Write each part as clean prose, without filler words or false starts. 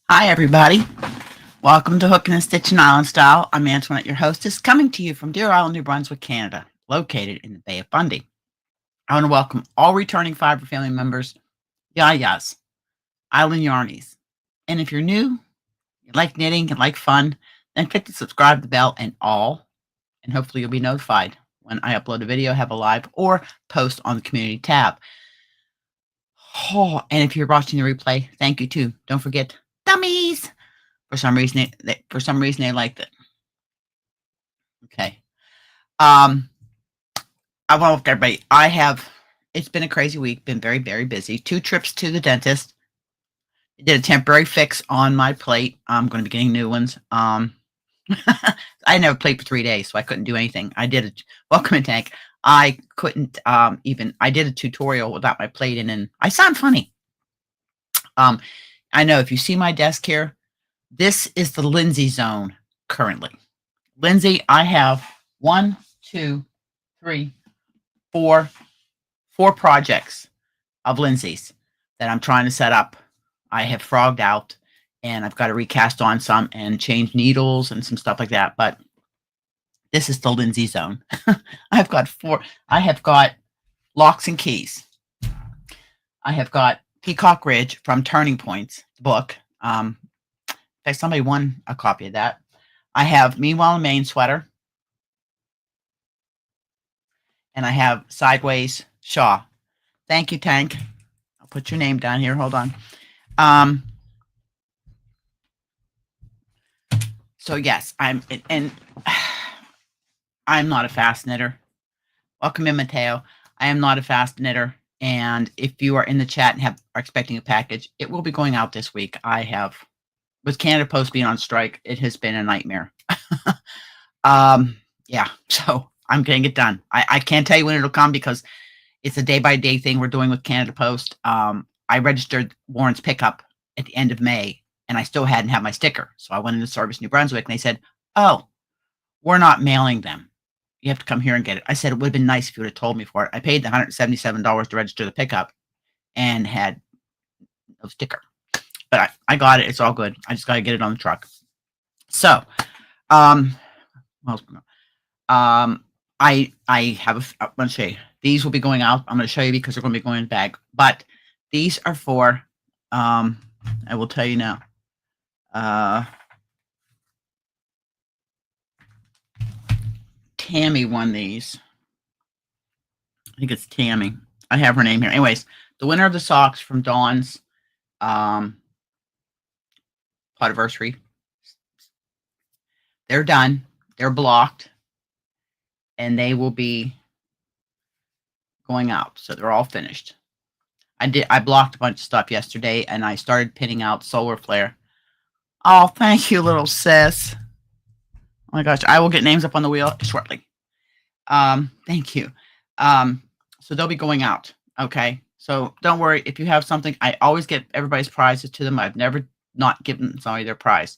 Hi, everybody. Welcome to Hooking and Stitching Island Style. I'm Antoinette, your hostess, coming to you from Deer Island, New Brunswick, Canada, located in the Bay of Fundy. I want to welcome all returning Fiber family members, Yayas, Island Yarnies. And if you're new, you like knitting and like fun, then click the subscribe, the bell, and all, and hopefully you'll be notified when I upload a video, have a live, or post on the community tab. Oh, and if you're watching the replay, thank you too. Don't forget, dummies. For some reason, they liked it. Okay. I want to everybody. It's been a crazy week. Been very, very busy. 2 trips to the dentist. Did a temporary fix on my plate. I'm going to be getting new ones. I never played for 3 days, so I couldn't do anything. I did a welcome tank. I couldn't I did a tutorial without my plate in, and I sound funny. I know if you see my desk here, this is the Lindsay zone currently. Lindsay, I have 1, 2, 3, 4 projects of Lindsay's that I'm trying to set up. I have frogged out, and I've got to recast on some and change needles and some stuff like that. But this is the Lindsay zone. I've got 4. I have got Locks and Keys. I have got Peacock Ridge from Turning Points, the book. In fact, somebody won a copy of that. I have Meanwhile in Maine sweater. And I have Sideways Shaw. Thank you, Tank. I'll put your name down here. Hold on. So yes, I'm not a fast knitter. Welcome in, Mateo. I am not a fast knitter. And if you are in the chat and are expecting a package, it will be going out this week. With Canada Post being on strike, it has been a nightmare. Yeah, so I'm getting it done. I can't tell you when it'll come because it's a day-by-day thing we're doing with Canada Post. I registered Warren's pickup at the end of May, and I still hadn't had my sticker. So I went into Service New Brunswick, and they said, oh, we're not mailing them. You have to come here and get it. I said, it would have been nice if you would have told me for it. I paid the $177 to register the pickup and had no sticker. But I got it. It's all good. I just got to get it on the truck. So, I have I'm going to show you. These will be going out. I'm going to show you because they're going to be going in the bag. But these are for, I will tell you now. Tammy won these. I think it's Tammy. I have her name here. Anyways, the winner of the socks from Dawn's Podiversary. They're done. They're blocked. And they will be going out. So they're all finished. I blocked a bunch of stuff yesterday, and I started pinning out Solar Flare. Oh, thank you, little sis. Oh my gosh, I will get names up on the wheel shortly. Thank you. So they'll be going out. Okay. So don't worry if you have something. I always get everybody's prizes to them. I've never not given somebody their prize.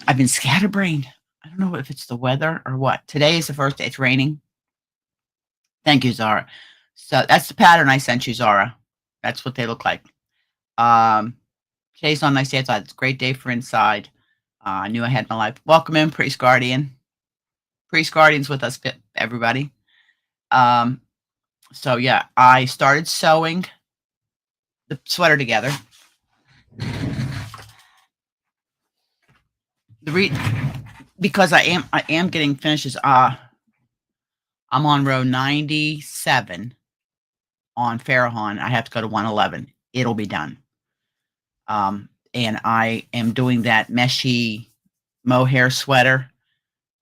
I've been scatterbrained. I don't know if it's the weather or what. Today is the first day. It's raining. Thank you, Zara. So that's the pattern I sent you, Zara. That's what they look like. Today's on nice day outside. It's a great day for inside. I knew I had my life. Welcome in, Priest Guardian. Priest Guardian's with us, everybody. So yeah, I started sewing the sweater together. Because I am getting finishes. I'm on row 97 on Farahon. I have to go to 111. It'll be done. And I am doing that meshy mohair sweater.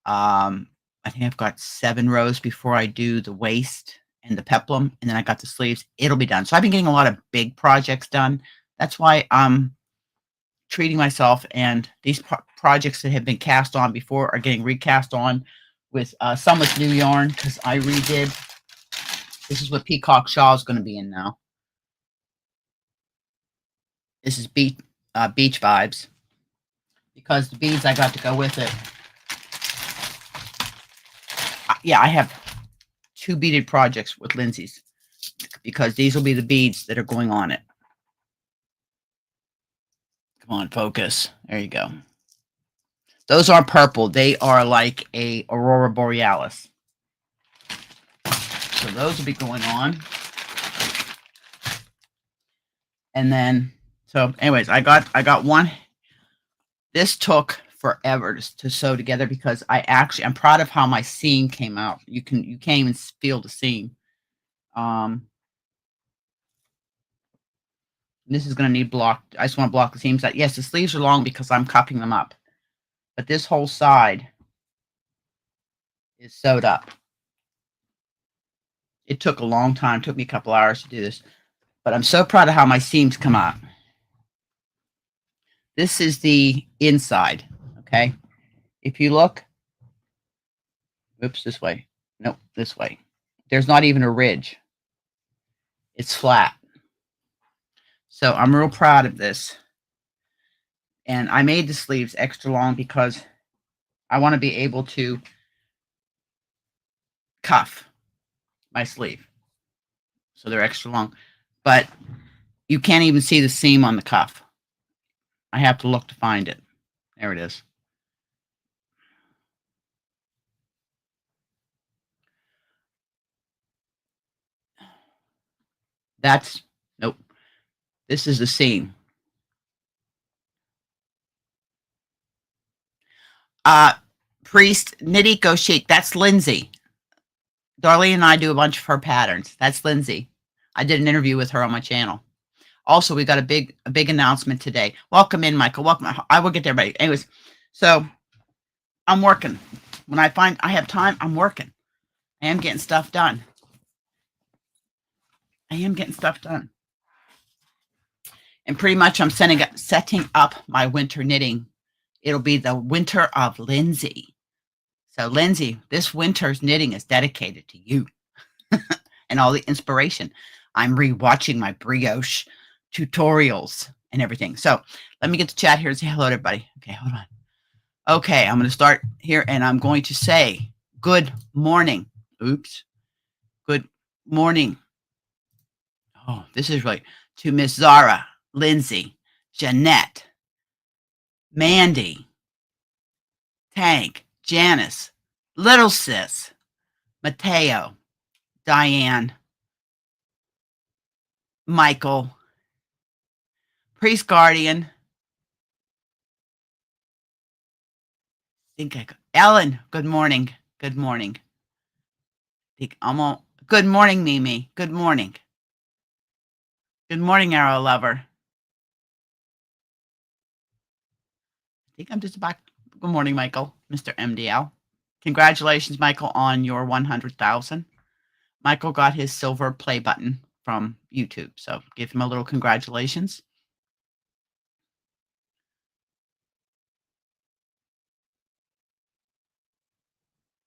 I think I've got 7 rows before I do the waist and the peplum, and then I got the sleeves. It'll be done. So I've been getting a lot of big projects done. That's why I'm treating myself, and these projects that have been cast on before are getting recast on with some with new yarn because I redid. This is what Peacock Shaw is going to be in now. This is beach vibes because the beads I got to go with it. Yeah, I have 2 beaded projects with Lindsay's because these will be the beads that are going on it. Come on, focus. There you go. Those are purple. They are like a aurora borealis. So those will be going on. And then, so anyways, I got one. This took forever to sew together because I'm proud of how my seam came out. You can't even feel the seam. This is going to need blocked. I just want to block the seams. Yes, the sleeves are long because I'm cupping them up. But this whole side is sewed up. It took a long time. It took me a couple hours to do this. But I'm so proud of how my seams come out. This is the inside, okay? If you look, oops, this way. Nope, this way. There's not even a ridge. It's flat. So I'm real proud of this. And I made the sleeves extra long because I want to be able to cuff my sleeve. So they're extra long. But you can't even see the seam on the cuff. I have to look to find it. There it is. Nope. This is the seam. Priest, Nidiko Chic, that's Lindsay. Darlene and I do a bunch of her patterns. That's Lindsay. I did an interview with her on my channel. Also, we got a big announcement today. Welcome in, Michael. Welcome. I will get there, buddy. Anyways, so I'm working. When I find I have time, I'm working. I am getting stuff done. And pretty much I'm setting up my winter knitting. It'll be the winter of Lindsay. So Lindsay, this winter's knitting is dedicated to you and all the inspiration. I'm rewatching my brioche tutorials and everything. So let me get to chat here and say hello to everybody. Okay, hold on. Okay, I'm going to start here and I'm going to say good morning. Oops. Good morning. Oh, this is right. To Miss Zara, Lindsay, Jeanette, Mandy, Tank, Janice, Little Sis, Mateo, Diane, Michael, Priest Guardian, Ellen, good morning. Good morning. Good morning, Mimi. Good morning. Good morning, Arrow Lover. I think I'm just about. Good morning, Michael, Mr. MDL. Congratulations, Michael, on your 100,000. Michael got his silver play button from YouTube, so give him a little congratulations.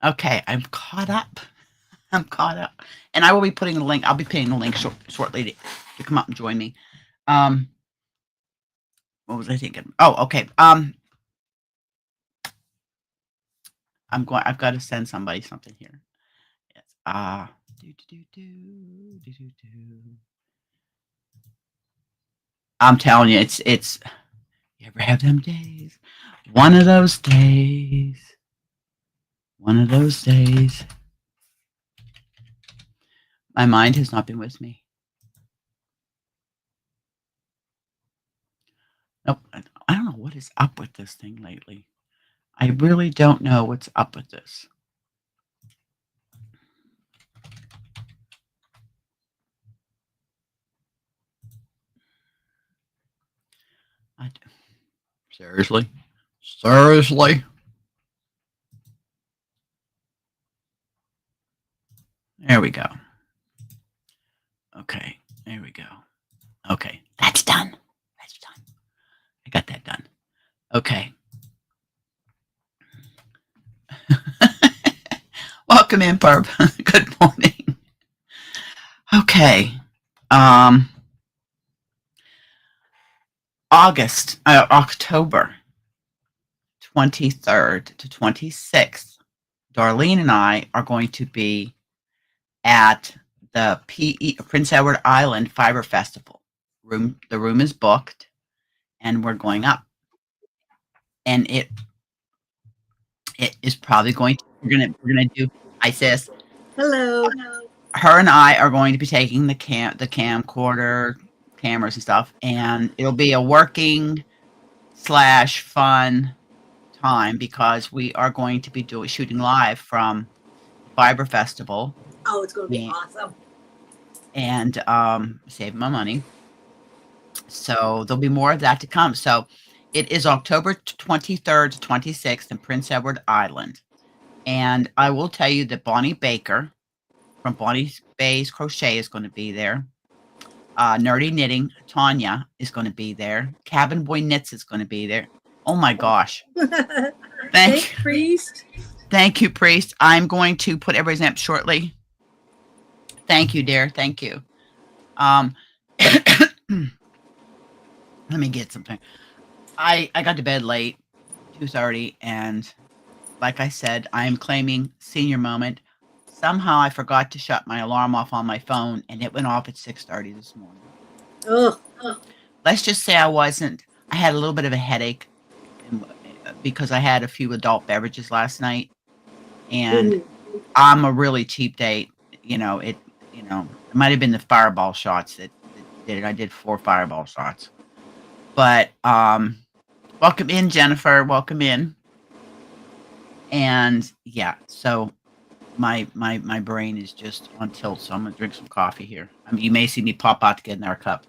Okay, I'm caught up. And I will be putting the link. I'll be putting the link shortly to come up and join me. What was I thinking? Oh, okay. I've got to send somebody something here. Yes. I'm telling you, it's. You ever have them days? One of those days. My mind has not been with me. Nope. I don't know what is up with this thing lately. I really don't know what's up with this. Seriously? There we go. Okay, there we go. Okay, that's done. I got that done. Okay. Welcome in, Barb. Good morning. Okay. October 23rd to 26th, Darlene and I are going to be at the Prince Edward Island Fiber Festival. The room is booked, and we're going up. And it is probably going to, we're gonna do, hi sis. Hello. Her and I are going to be taking the camcorder cameras and stuff, and it'll be a working / fun time because we are going to be shooting live from Fiber Festival. Oh, it's going to be awesome. And save my money. So there'll be more of that to come. So it is October 23rd to 26th in Prince Edward Island. And I will tell you that Bonnie Baker from Bonnie Bay's Crochet is going to be there. Nerdy Knitting, Tanya is going to be there. Cabin Boy Knits is going to be there. Oh my gosh. Thank you, Priest. Thank you, Priest. I'm going to put everybody's name shortly. Thank you, dear. Thank you. Let me get something. I got to bed late, 2:30, and like I said, I am claiming senior moment. Somehow I forgot to shut my alarm off on my phone, and it went off at 6:30 this morning. Oh. Let's just say I had a little bit of a headache because I had a few adult beverages last night, and I'm a really cheap date. It might have been the Fireball shots that did it. I did 4 Fireball shots. But welcome in, Jennifer. Welcome in. And yeah, so my brain is just on tilt, so I'm gonna drink some coffee here. I mean, you may see me pop out to get another cup.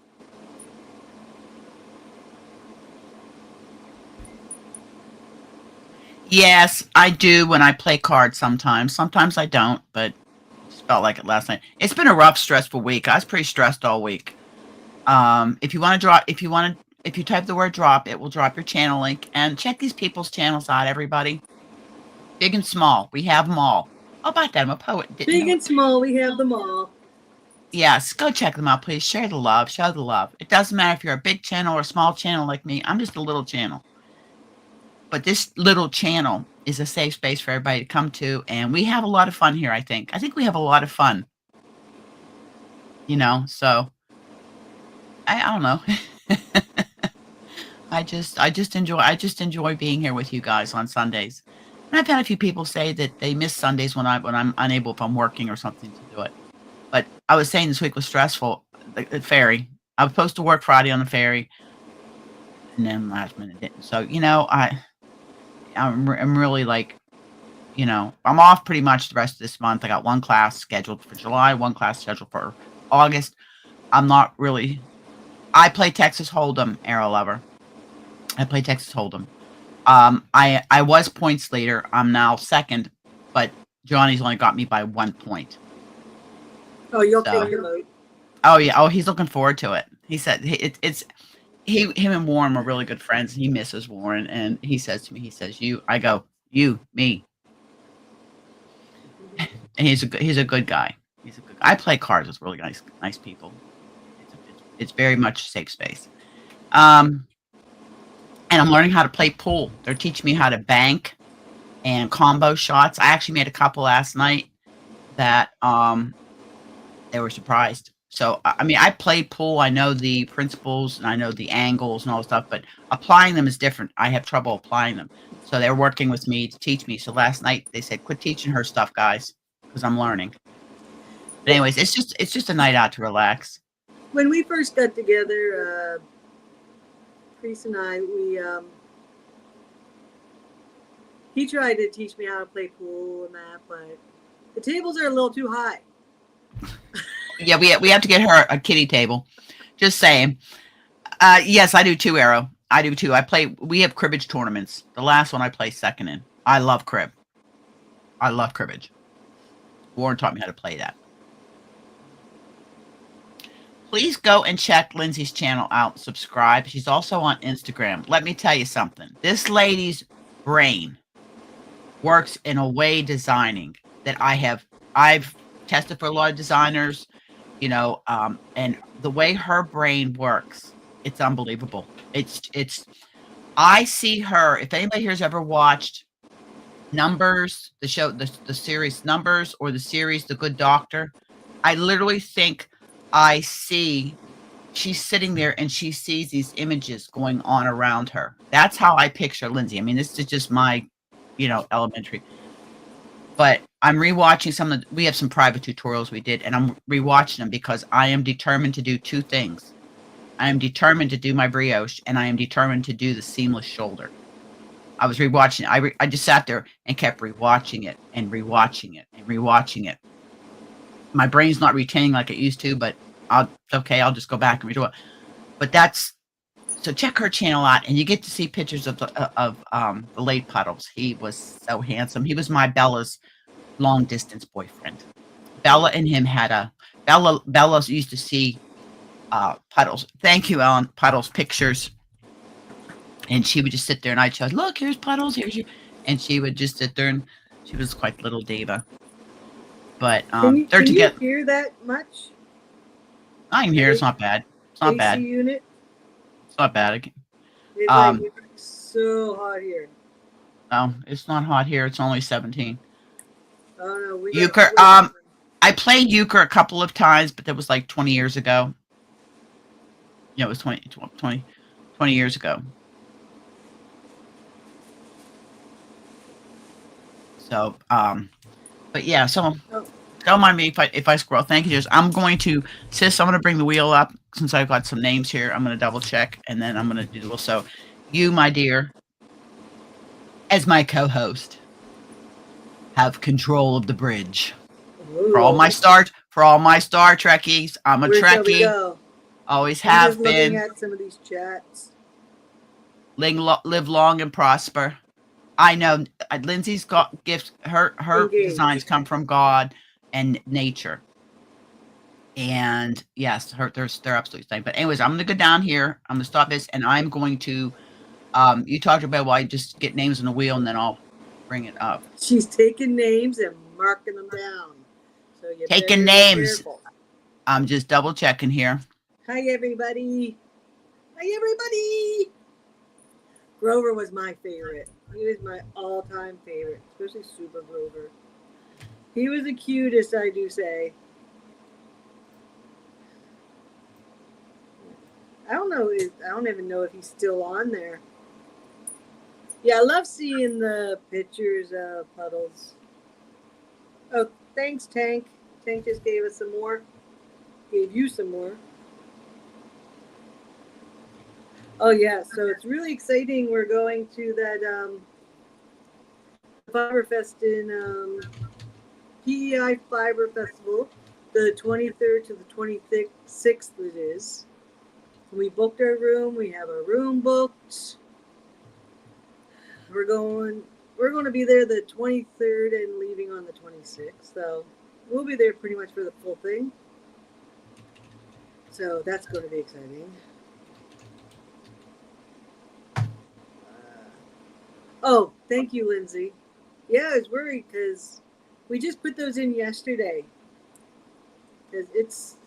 Yes, I do when I play cards sometimes. Sometimes I don't, but just felt like it last night. It's been a rough, stressful week. I was pretty stressed all week. If you type the word drop, it will drop your channel link, and check these people's channels out, everybody. Big and small. We have them all. How about that? I'm a poet. Big and small, we have them all. Yes, go check them out, please. Share the love. Show the love. It doesn't matter if you're a big channel or a small channel like me. I'm just a little channel. But this little channel is a safe space for everybody to come to, and we have a lot of fun here, I think. I think we have a lot of fun. So I don't know. I just enjoy being here with you guys on Sundays. And I've had a few people say that they miss Sundays when I'm unable, if I'm working or something, to do it. But I was saying this week was stressful. The ferry. I was supposed to work Friday on the ferry, and then last minute didn't. So I'm really like, I'm off pretty much the rest of this month. I got 1 class scheduled for July, 1 class scheduled for August. I'm not really. I play Texas Hold'em, Arrow Lover. I play Texas Hold'em. I was points leader. I'm now second, but Johnny's only got me by 1 point. Oh, you'll take your load. Oh yeah. Oh, he's looking forward to it. He said him and Warren were really good friends. He misses Warren, and he says to me, "You." I go, "You, me." And he's a good guy. I play cards with really nice people. It's very much a safe space. And I'm learning how to play pool. They're teaching me how to bank and combo shots. I actually made a couple last night that they were surprised. So, I mean, I play pool. I know the principles and I know the angles and all that stuff, but applying them is different. I have trouble applying them. So they're working with me to teach me. So last night they said, quit teaching her stuff, guys, because I'm learning. But anyways, it's just a night out to relax. When we first got together, Chris and I, he tried to teach me how to play pool and that, but the tables are a little too high. Yeah, we have to get her a kiddie table. Just saying. Yes, I do too, Arrow. I do too. We have cribbage tournaments. The last one I placed second in. I love crib. I love cribbage. Warren taught me how to play that. Please go and check Lindsay's channel out. Subscribe. She's also on Instagram. Let me tell you something. This lady's brain works in a way designing that I've tested for a lot of designers, and the way her brain works, it's unbelievable. I see her. If anybody here's ever watched Numbers, the show, the series Numbers, or the series The Good Doctor, I literally think I see she's sitting there and she sees these images going on around her. That's how I picture Lindsay. I mean, this is just my, elementary. But I'm rewatching we have some private tutorials we did, and I'm rewatching them because I am determined to do two things. I am determined to do my brioche, and I am determined to do the seamless shoulder. I was rewatching it. I just sat there and kept rewatching it and rewatching it and rewatching it. My brain's not retaining like it used to, but I'll just go back and redo it. But so check her channel out, and you get to see pictures of the late Puddles. He was so handsome. He was my Bella's long distance boyfriend. Bella and him had Bella used to see Puddles. Thank you, Ellen. Puddles pictures. And she would just sit there and I'd show, look, here's Puddles, here's you. And she would just sit there, and she was quite a little diva. But can you hear that much? I can hear. It's not bad. It's not AC bad. Unit? It's not bad. It's like so hot here. No, it's not hot here. It's only 17. Oh no, euchre. I played euchre a couple of times, but that was like 20 years ago. It was 20 years ago. So, but yeah, so don't mind me if I scroll. Thank you. I'm going to bring the wheel up since I've got some names here. I'm going to double check, and then I'm going to do so. You, my dear, as my co-host, have control of the bridge. Ooh. For all my Star Trekkies, I'm a Trekkie. Always have been. Looking at some of these chats. Live long and prosper. I know Lindsay's got gifts. Her designs come from God and nature. And yes, they're absolutely stunning. But anyways, I'm going to go down here. I'm going to stop this, and I'm going to. You talked about why just get names on the wheel, and then I'll bring it up. She's taking names and marking them down. So you taking names. I'm just double checking here. Hi everybody. Grover was my favorite. He was my all-time favorite, especially Super Grover. He was the cutest, I do say. I don't even know if he's still on there. Yeah, I love seeing the pictures of Puddles. Oh, thanks, Tank. Tank just gave us some more. Gave you some more. Oh, yeah. So it's really exciting. We're going to that Fiber Fest in PEI Fiber Festival, the 23rd to the 26th it is. We booked our room. We have a room booked. We're going to be there the 23rd and leaving on the 26th. So we'll be there pretty much for the full thing. So that's going to be exciting. Oh, thank you, Lindsay. Yeah, I was worried because we just put those in yesterday. Because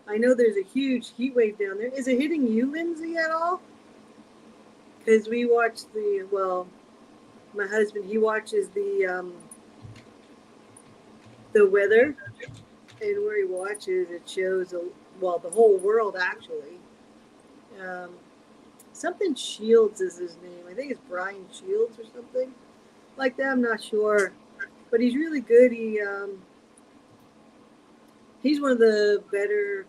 I know there's a huge heat wave down there. Is it hitting you, Lindsay, at all? Because we watched my husband, he watches the weather, and where he watches, it shows, the whole world, actually. Something Shields is his name. I think it's Brian Shields or something like that. I'm not sure. But he's really good. He's one of the better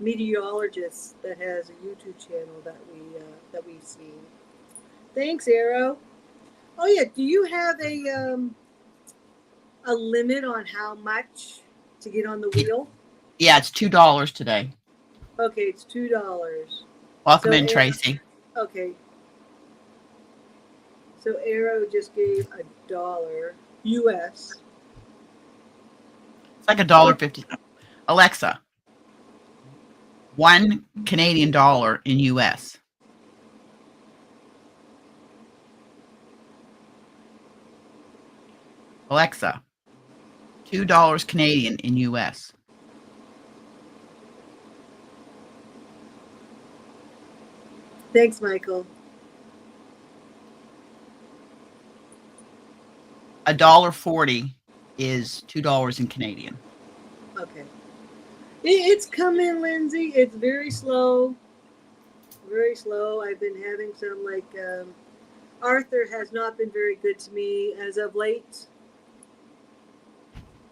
meteorologists that has a YouTube channel that we've seen. Thanks, Arrow. Oh yeah, do you have a limit on how much to get on the wheel? Yeah, it's $2 today. Okay, it's $2. Welcome in, Tracy. Okay. So Arrow just gave $1 US. It's like $1.50. Alexa, $1 Canadian in US. Alexa, $2 Canadian in US. Thanks, Michael. $1.40 is $2 in Canadian. Okay. It's coming, Lindsay. It's very slow. Very slow. I've been having some Arthur has not been very good to me as of late,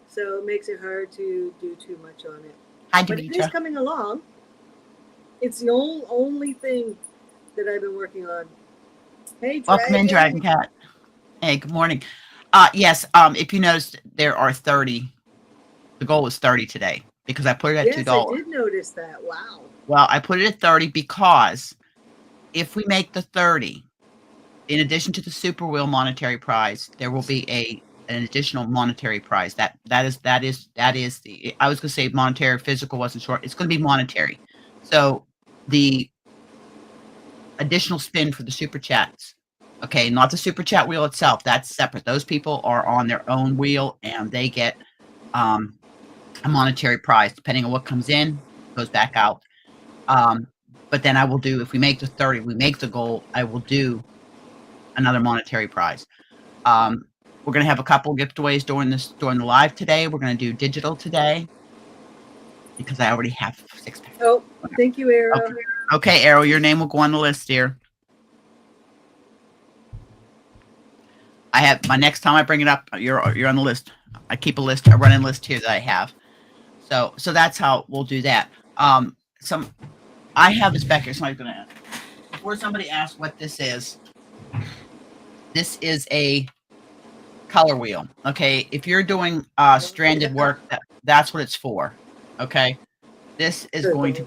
so it makes it hard to do too much on it. Hi, But it is Demetra. coming along. It's the only thing that I've been working on. Hey, Welcome in, Dragon. Dragon Cat. Hey, good morning. Yes, if you noticed, there are 30. The goal is 30 today because I put it at Yes, $2. I did notice that. Wow. Well, I put it at 30 because if we make the 30, in addition to the Super Wheel monetary prize, there will be an additional monetary prize. That is the, I was going to say monetary, physical wasn't sure. It's going to be monetary. So the additional spin for the super chats. Okay, not the super chat wheel itself. That's separate. Those people are on their own wheel and they get a monetary prize depending on what comes in, goes back out. But then I will do, if we make the 30, we make the goal, I will do another monetary prize. We're going to have a couple giveaways during the live today. We're going to do digital today because I already have 6 packs. Oh, thank you, Arrow. Okay, Arrow, your name will go on the list here. I have my next time I bring it up, you're on the list. I keep a running list here that I have. So that's how we'll do that. I have this back here. Somebody's going to ask. Before somebody asks what this is a color wheel. Okay, if you're doing stranded work, that's what it's for. Okay, this is going to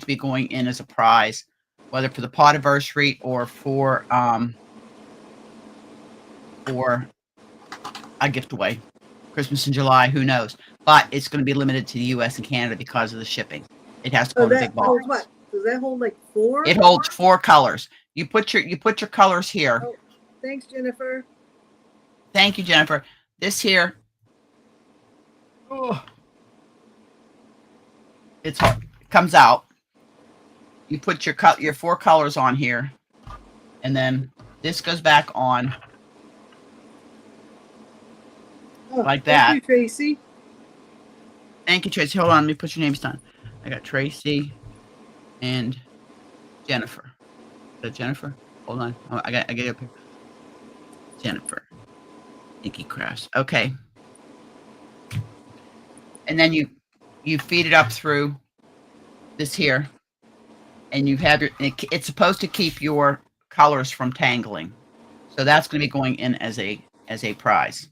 be going in as a prize, whether for the Podiversary or for a giveaway, Christmas in July. Who knows? But it's going to be limited to the U.S. and Canada because of the shipping. It has to go in a big box. Holds what? Does that hold like 4? It holds 4 colors. You put your colors here. Oh, thanks, Jennifer. Thank you, Jennifer. This here, oh, it's hard. It comes out. You put your 4 colors on here, and then this goes back on like that. Thank you, Tracy. Thank you, Tracy. Hold on, let me put your names down. I got Tracy and Jennifer. Is that Jennifer? Hold on. Oh, I get it up here. Jennifer. Nikki Crafts. Okay. And then you feed it up through this here, and you have it's supposed to keep your colors from tangling. So that's going to be going in as a prize.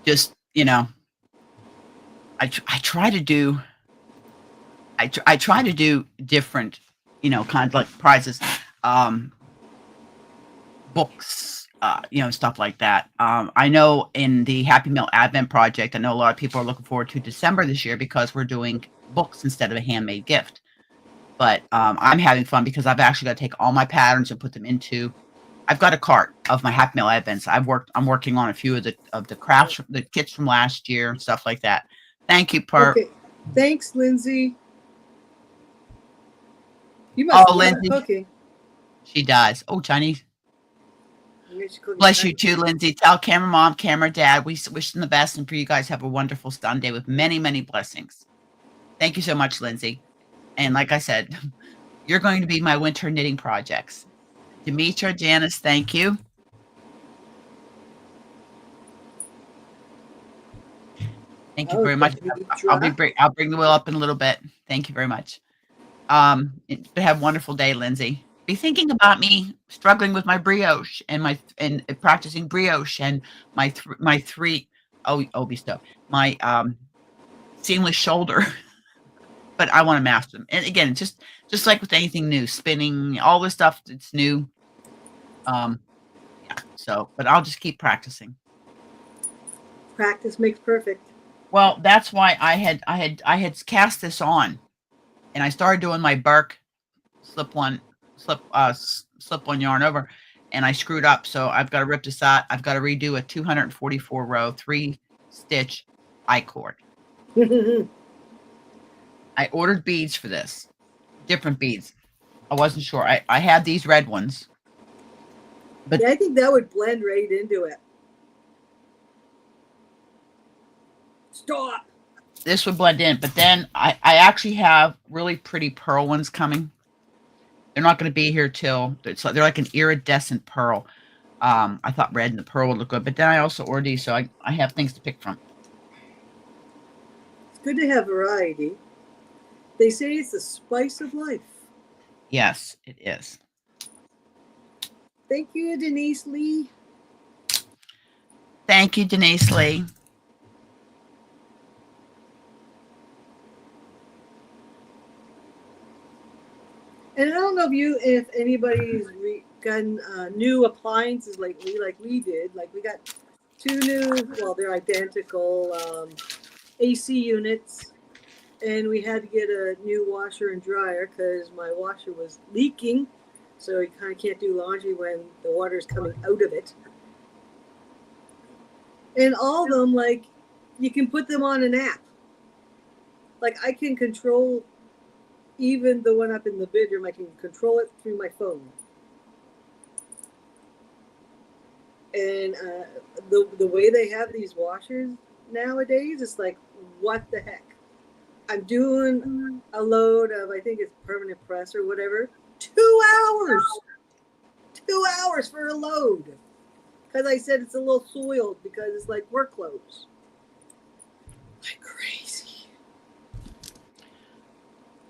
Just, I try to do different, kind of like prizes, books, stuff like that. I know in the Happy Mail Advent Project, I know a lot of people are looking forward to December this year because we're doing books instead of a handmade gift. But I'm having fun because I've actually got to take all my patterns and put them into. I've got a cart of my Happy Mail Advents. I'm working on a few of the crafts, the kits from last year, and stuff like that. Thank you, Perp. Okay. Thanks, Lindsay. You must be Lindsay. cooking. She does. Oh, Chinese. Bless you too, Lindsay. Tell Camera Mom, Camera Dad, we wish them the best, and for you guys have a wonderful Sunday with many, many blessings. Thank you so much, Lindsay. And like I said, you're going to be my winter knitting projects. Demetra, Janice, thank you. Thank you very much. I'll bring the wheel up in a little bit. Thank you very much. Have a wonderful day, Lindsay. Be thinking about me struggling with my brioche and practicing brioche and my seamless shoulder. But I want to master them. And again, just like with anything new, spinning, all this stuff, it's new. Yeah. So, but I'll just keep practicing. Practice makes perfect. Well, that's why I had cast this on, and I started doing my Burke slip one yarn over, and I screwed up. So I've got to rip this out. I've got to redo a 244 row 3-stitch I-cord. I ordered beads for this, different beads. I wasn't sure. I had these red ones, but yeah, I think that would blend right into it. Stop. This would blend in, but then I actually have really pretty pearl ones coming. They're not going to be here till they're like an iridescent pearl. I thought red and the pearl would look good, but then I also ordered these, so I have things to pick from. It's good to have variety. They say it's the spice of life. Yes, it is. Thank you, Denise Lee. Thank you, Denise Lee. And I don't know if anybody's gotten new appliances lately, like we did. Like we got 2 new, well, they're identical AC units, and we had to get a new washer and dryer because my washer was leaking. So you kind of can't do laundry when the water is coming out of it. And all of them, like, you can put them on an app. Like I can control. Even the one up in the bedroom, I can control it through my phone. And the way they have these washers nowadays, it's like, what the heck? I'm doing a load of, I think it's permanent press or whatever, 2 hours. 2 hours for a load. Because I said it's a little soiled because it's like work clothes. Like crazy.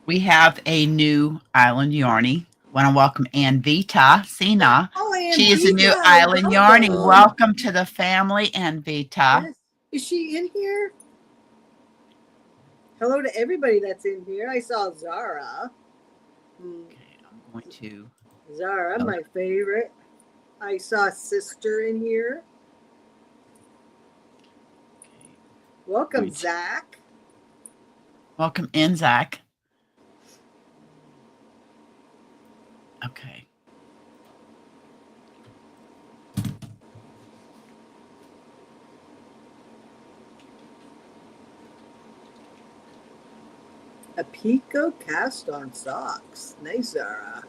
We have a new Island Yarny. Want to welcome Ann Vita Sina. Oh, Ann She is a new Vita, Island Yarny. welcome. Welcome to the family, Ann Vita. Yes. Is she in here? Hello to everybody that's in here. I saw Zara. Okay, I'm going to. Zara, my favorite. I saw Sister in here. Okay. Welcome, Great. Zach. Welcome in, Zach. Okay. A Pico cast on socks. Nice, Zara.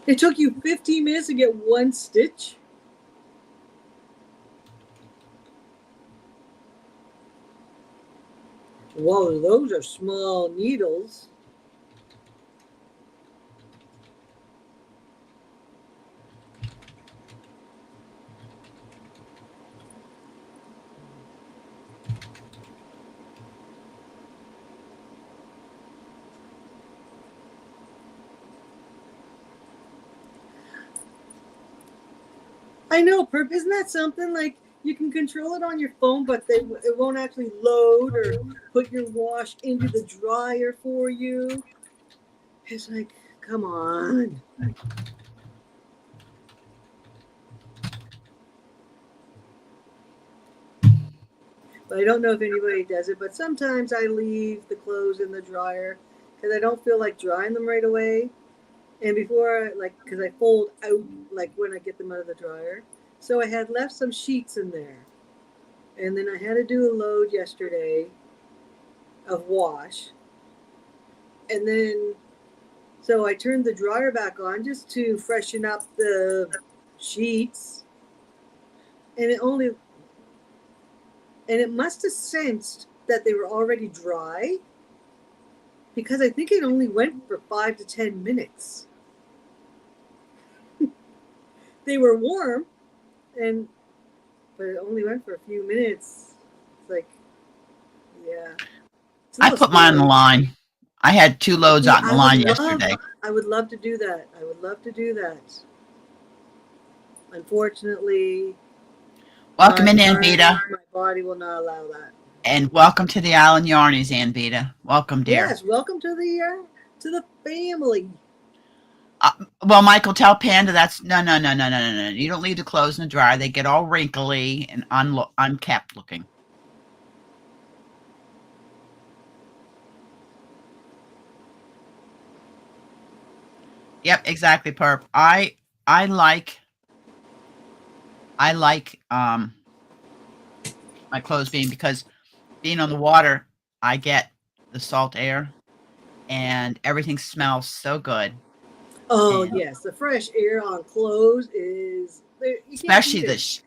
It took you 15 minutes to get 1 stitch? Whoa, those are small needles. I know, Perp. Isn't that something? Like, you can control it on your phone, but it won't actually load or put your wash into the dryer for you. It's like, come on. But I don't know if anybody does it, but sometimes I leave the clothes in the dryer because I don't feel like drying them right away. And before, because I fold out, like when I get them out of the dryer. So I had left some sheets in there. And then I had to do a load yesterday of wash. And then, so I turned the dryer back on just to freshen up the sheets. And it must have sensed that they were already dry because I think it only went for 5 to 10 minutes. They were warm, but it only went for a few minutes. It's like, yeah. I put mine on the line. I had 2 loads out in the line yesterday. I would love to do that. Unfortunately, welcome in, Ann Vita. My body will not allow that. And welcome to the Island Yarnies, Ann Vita. Welcome, dear. Yes, welcome to the family. Well, Michael, tell Panda that's no. You don't leave the clothes in the dryer; they get all wrinkly and unkept looking. Yep, exactly, Perp. I like my clothes because being on the water, I get the salt air, and everything smells so good. Oh, yes. The fresh air on clothes is... Especially the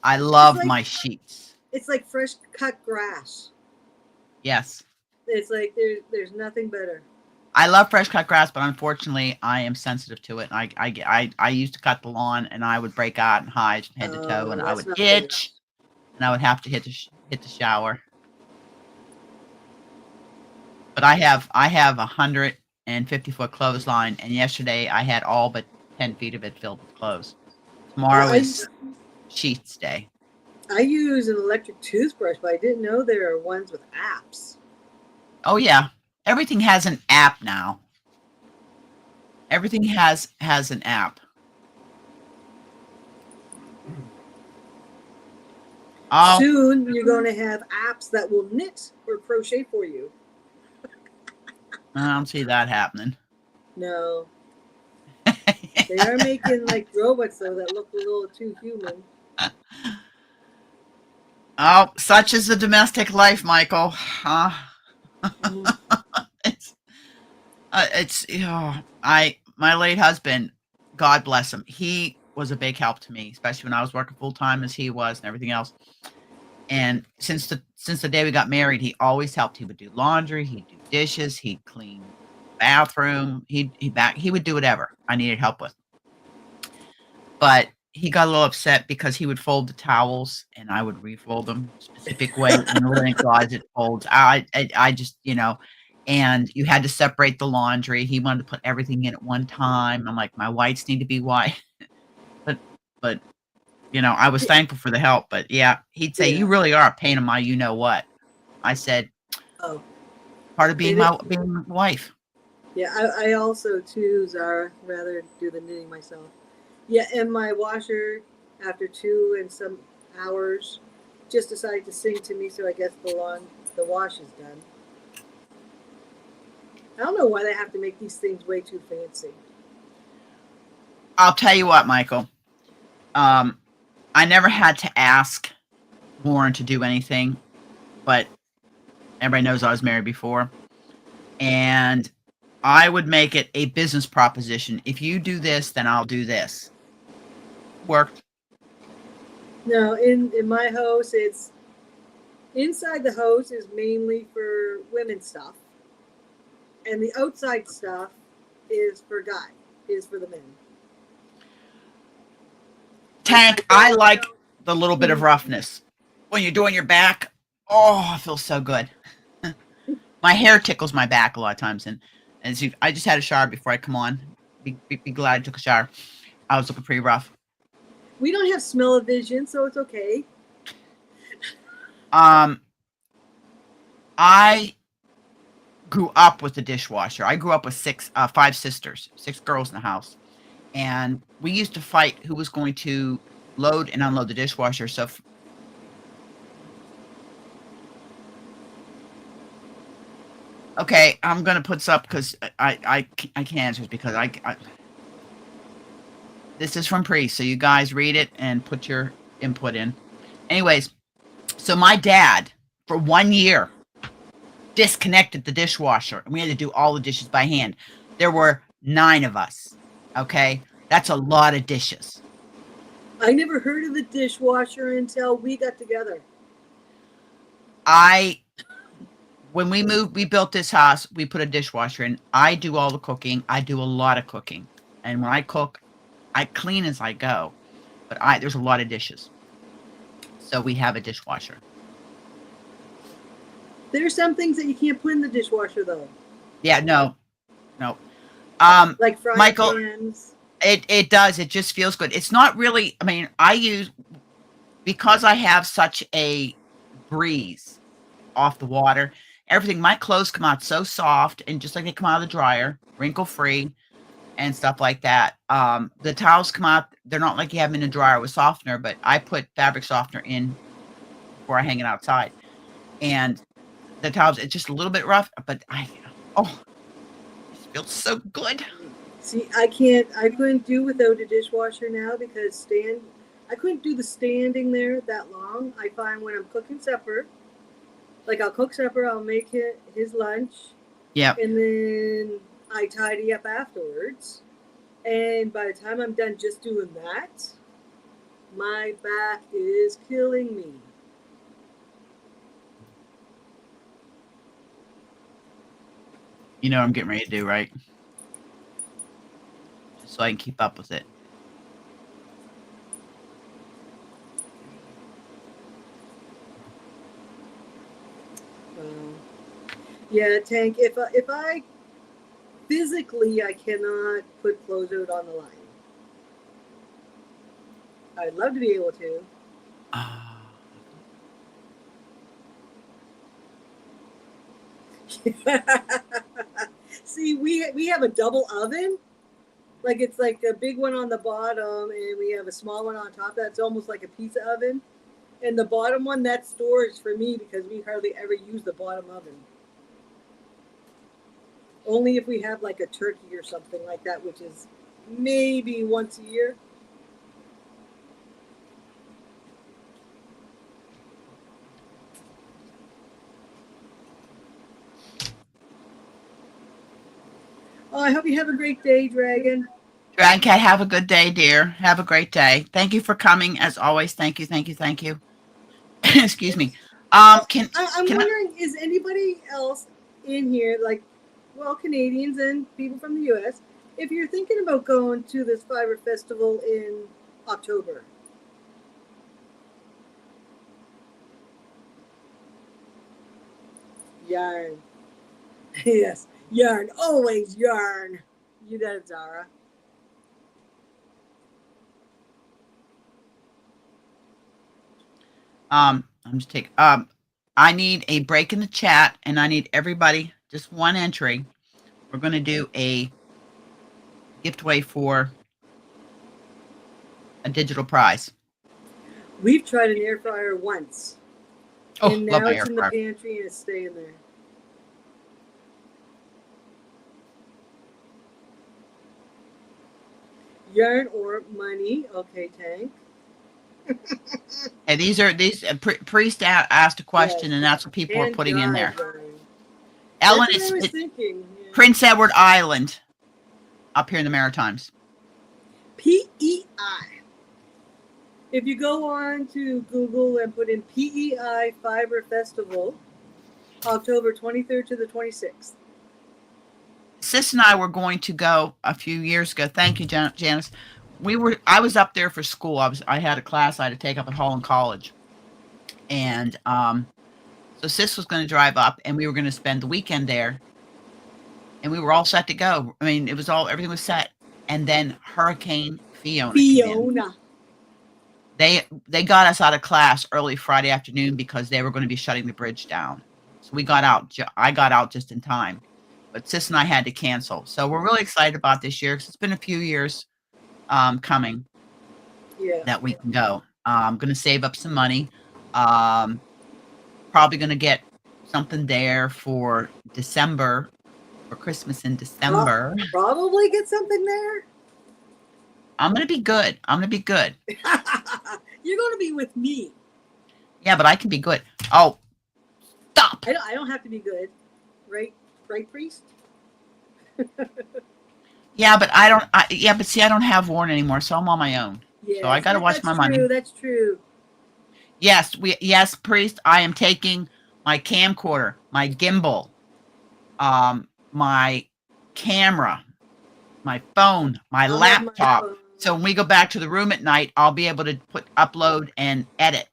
I love like- my sheets. It's like fresh cut grass. Yes. It's like there's nothing better. I love fresh cut grass, but unfortunately, I am sensitive to it. I used to cut the lawn, and I would break out and hide from head to toe, and I that's would not itch, and I would have to hit the shower. But I have a 150-foot clothesline, and yesterday I had all but 10 feet of it filled with clothes. Tomorrow is sheets day. I use an electric toothbrush, but I didn't know there are ones with apps. Oh yeah, everything has an app now. Everything has an app. Oh, Soon you're going to have apps that will knit or crochet for you. I don't see that happening. No, they are making like robots though that look a little too human. Oh, such is the domestic life, Michael. It's my late husband, God bless him. He was a big help to me, especially when I was working full time as he was and everything else. And since the day we got married, he always helped. He would do laundry, he'd do dishes, he'd clean bathroom, he would do whatever I needed help with. But he got a little upset because he would fold the towels and I would refold them a specific way in the linen closet folds. I just, and you had to separate the laundry. He wanted to put everything in at one time. I'm like, my whites need to be white. but I was thankful for the help. But yeah, he'd say, "You really are a pain in my you-know-what." I said, "Oh, part of being my wife." Yeah, I also too, Zara, rather do the knitting myself. Yeah, and my washer, after 2 and some hours, just decided to sing to me, so I guess the wash is done. I don't know why they have to make these things way too fancy. I'll tell you what, Michael. I never had to ask Warren to do anything, but everybody knows I was married before. And I would make it a business proposition. If you do this, then I'll do this. Worked. No, in my house, it's inside the house is mainly for women's stuff, and the outside stuff is for the men. Tank, I like the little bit of roughness. When you're doing your back, oh, it feels so good. My hair tickles my back a lot of times, and I just had a shower before I come on. Be glad I took a shower. I was looking pretty rough. We don't have smell-o-vision, so it's okay. I grew up with a dishwasher. I grew up with 5 sisters, 6 girls in the house. And we used to fight who was going to load and unload the dishwasher. So okay, I'm going to put this up because I can't answer it because this is from Priest, so you guys read it and put your input in. Anyways, so my dad, for 1 year, disconnected the dishwasher, and we had to do all the dishes by hand. There were 9 of us, okay? That's a lot of dishes. I never heard of the dishwasher until we got together. When we built this house, we put a dishwasher in. I do all the cooking. I do a lot of cooking. And when I cook, I clean as I go, but there's a lot of dishes. So we have a dishwasher. There's some things that you can't put in the dishwasher, though. Yeah, no. Like frying Michael, pans. It does. It just feels good. It's not really. I mean, because I have such a breeze off the water. Everything. My clothes come out so soft and just like they come out of the dryer, wrinkle free. And stuff like that. The towels come out. They're not like you have them in a dryer with softener, but I put fabric softener in before I hang it outside. And the towels, it's just a little bit rough, but it feels so good. See, I couldn't do without a dishwasher now because I couldn't do the standing there that long. I find when I'm cooking supper, like I'll cook supper, I'll make his lunch. Yeah. And then I tidy up afterwards, and by the time I'm done just doing that, My back is killing me. You know what I'm getting ready to do, right? Just so I can keep up with it. Yeah, Tank. If I physically I cannot put closeout on the line. I'd love to be able to. See, we have a double oven. Like it's like a big one on the bottom, and we have a small one on top. That's almost like a pizza oven. And the bottom one, that's storage for me because we hardly ever use the bottom oven. Only if we have like a turkey or something like that, which is maybe once a year. Oh, I hope you have a great day, Dragon. Dragon Cat, have a good day, dear. Have a great day. Thank you for coming, as always. Thank you, thank you, thank you. Excuse me. I'm wondering, is anybody else in here, like, well, Canadians and people from the U.S., if you're thinking about going to this Fiber Festival in October? Yarn. Yes, yarn. Always yarn. You got it, Zara. I'm just taking. I need a break in the chat, and I need everybody just one entry. We're going to do a giveaway for a digital prize. We've tried an air fryer once. Oh, and now it's in the pantry and it's staying there. Yarn or money. Okay, Tank. And these Priest asked a question, yes. And that's what people are putting in there. Yarn. Ellen is thinking. Yeah. Prince Edward Island, up here in the Maritimes. PEI. If you go on to Google and put in PEI Fiber Festival, October 23rd to the 26th. Sis and I were going to go a few years ago. Thank you, Janice. I was up there for school. I had a class I had to take up at Holland College. And so Sis was going to drive up, and we were going to spend the weekend there. And we were all set to go. I mean, everything was set. And then Hurricane Fiona. They got us out of class early Friday afternoon because they were going to be shutting the bridge down. So we got out. I got out just in time. But Sis and I had to cancel. So we're really excited about this year because it's been a few years coming that we can go. I'm going to save up some money. Probably going to get something there for December, for Christmas in December. Probably get something there. I'm going to be good. I'm going to be good. You're going to be with me. Yeah, but I can be good. Oh, stop. I don't have to be good. Right, Priest? Yeah, but I don't have Warren anymore, so I'm on my own. Yeah, so I got to watch my money. That's true. Yes, Priest, I am taking my camcorder, my gimbal, my camera, my phone, my laptop. So when we go back to the room at night, I'll be able to upload and edit.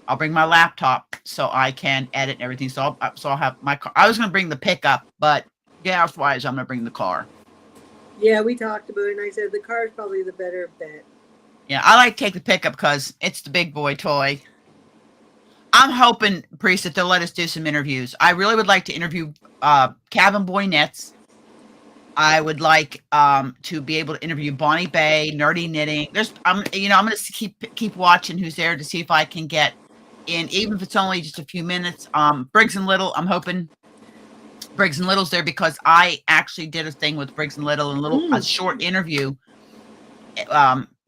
I'll bring my laptop so I can edit and everything. So I'll have my car. I was going to bring the pickup, but gas-wise, I'm going to bring the car. Yeah, we talked about it, and I said the car is probably the better bet. Yeah, I like to take the pickup because it's the big boy toy. I'm hoping, Priest, that they'll let us do some interviews. I really would like to interview Cabin Boy Knits. I would like to be able to interview Bonnie Bay, Nerdy Knitting. I'm going to keep watching who's there to see if I can get in, even if it's only just a few minutes. Briggs and Little, I'm hoping Briggs and Little's there because I actually did a thing with Briggs and Little and a short interview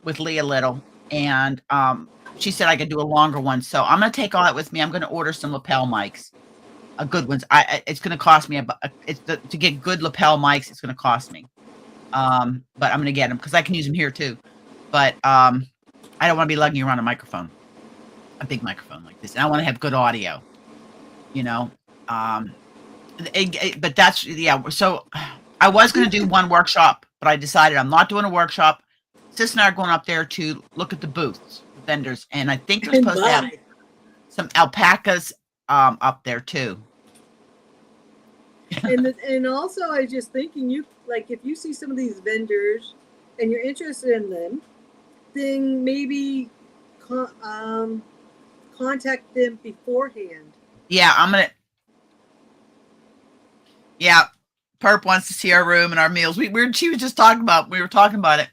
with Leah Little, and she said I could do a longer one. So I'm going to take all that with me. I'm going to order some lapel mics, good ones. It's going to cost me to get good lapel mics. It's going to cost me, but I'm going to get them because I can use them here too. But I don't want to be lugging around a microphone, a big microphone like this. And I want to have good audio, you know. But that's, yeah. So I was going to do one workshop, but I decided I'm not doing a workshop. Sis and I are going up there to look at the booths, the vendors, and I think they're supposed to have some alpacas up there too. And also, I was just thinking, you like if you see some of these vendors and you're interested in them, then maybe contact them beforehand. Yeah, I'm gonna. Yeah, Perp wants to see our room and our meals. She was just talking about. We were talking about it,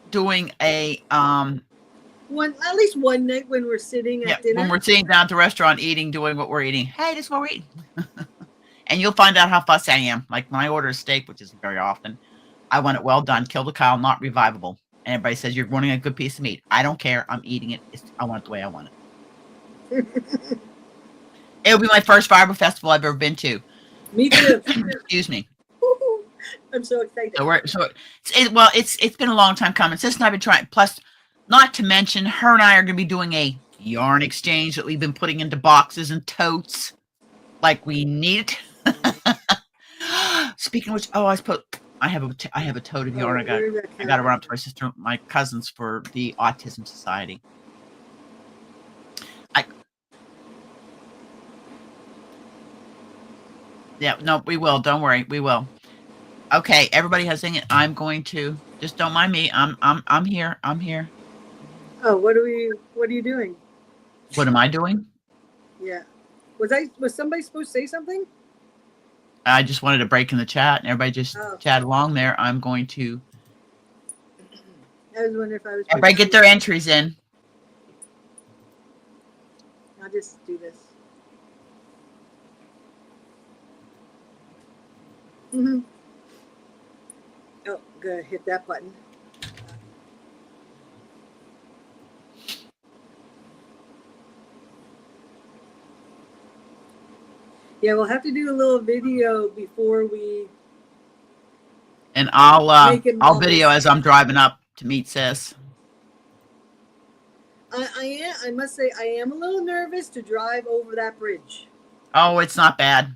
doing a at least one night when we're sitting at dinner. When we're sitting down at the restaurant eating, doing what we're eating. Hey, this is what we're eating. And you'll find out how fussy I am. Like when I order a steak, which isn't very often, I want it well done, kill the cow, not revivable. And everybody says you're wanting a good piece of meat. I don't care. I'm eating it. I want it the way I want it. It'll be my first fiber festival I've ever been to. Me too. Excuse me. I'm so excited. It's been a long time coming. Sis and I've been trying. Plus, not to mention, her and I are going to be doing a yarn exchange that we've been putting into boxes and totes, like we need it. Speaking of which, I have a tote of yarn. I got to run up to my cousins for the Autism Society. Yeah, no, we will. Don't worry, we will. Okay, everybody has seen it. I'm going to just don't mind me. I'm here. I'm here. Oh, what are you doing? What am I doing? Yeah. Was somebody supposed to say something? I just wanted to break in the chat and everybody just chat along there. I'm going to. I was wondering if I was. Everybody get their entries in. I'll just do this. Mm-hmm. Oh, good. Hit that button. Yeah, we'll have to do a little video before we. And I'll video as I'm driving up to meet Sis. I must say I am a little nervous to drive over that bridge. Oh, it's not bad.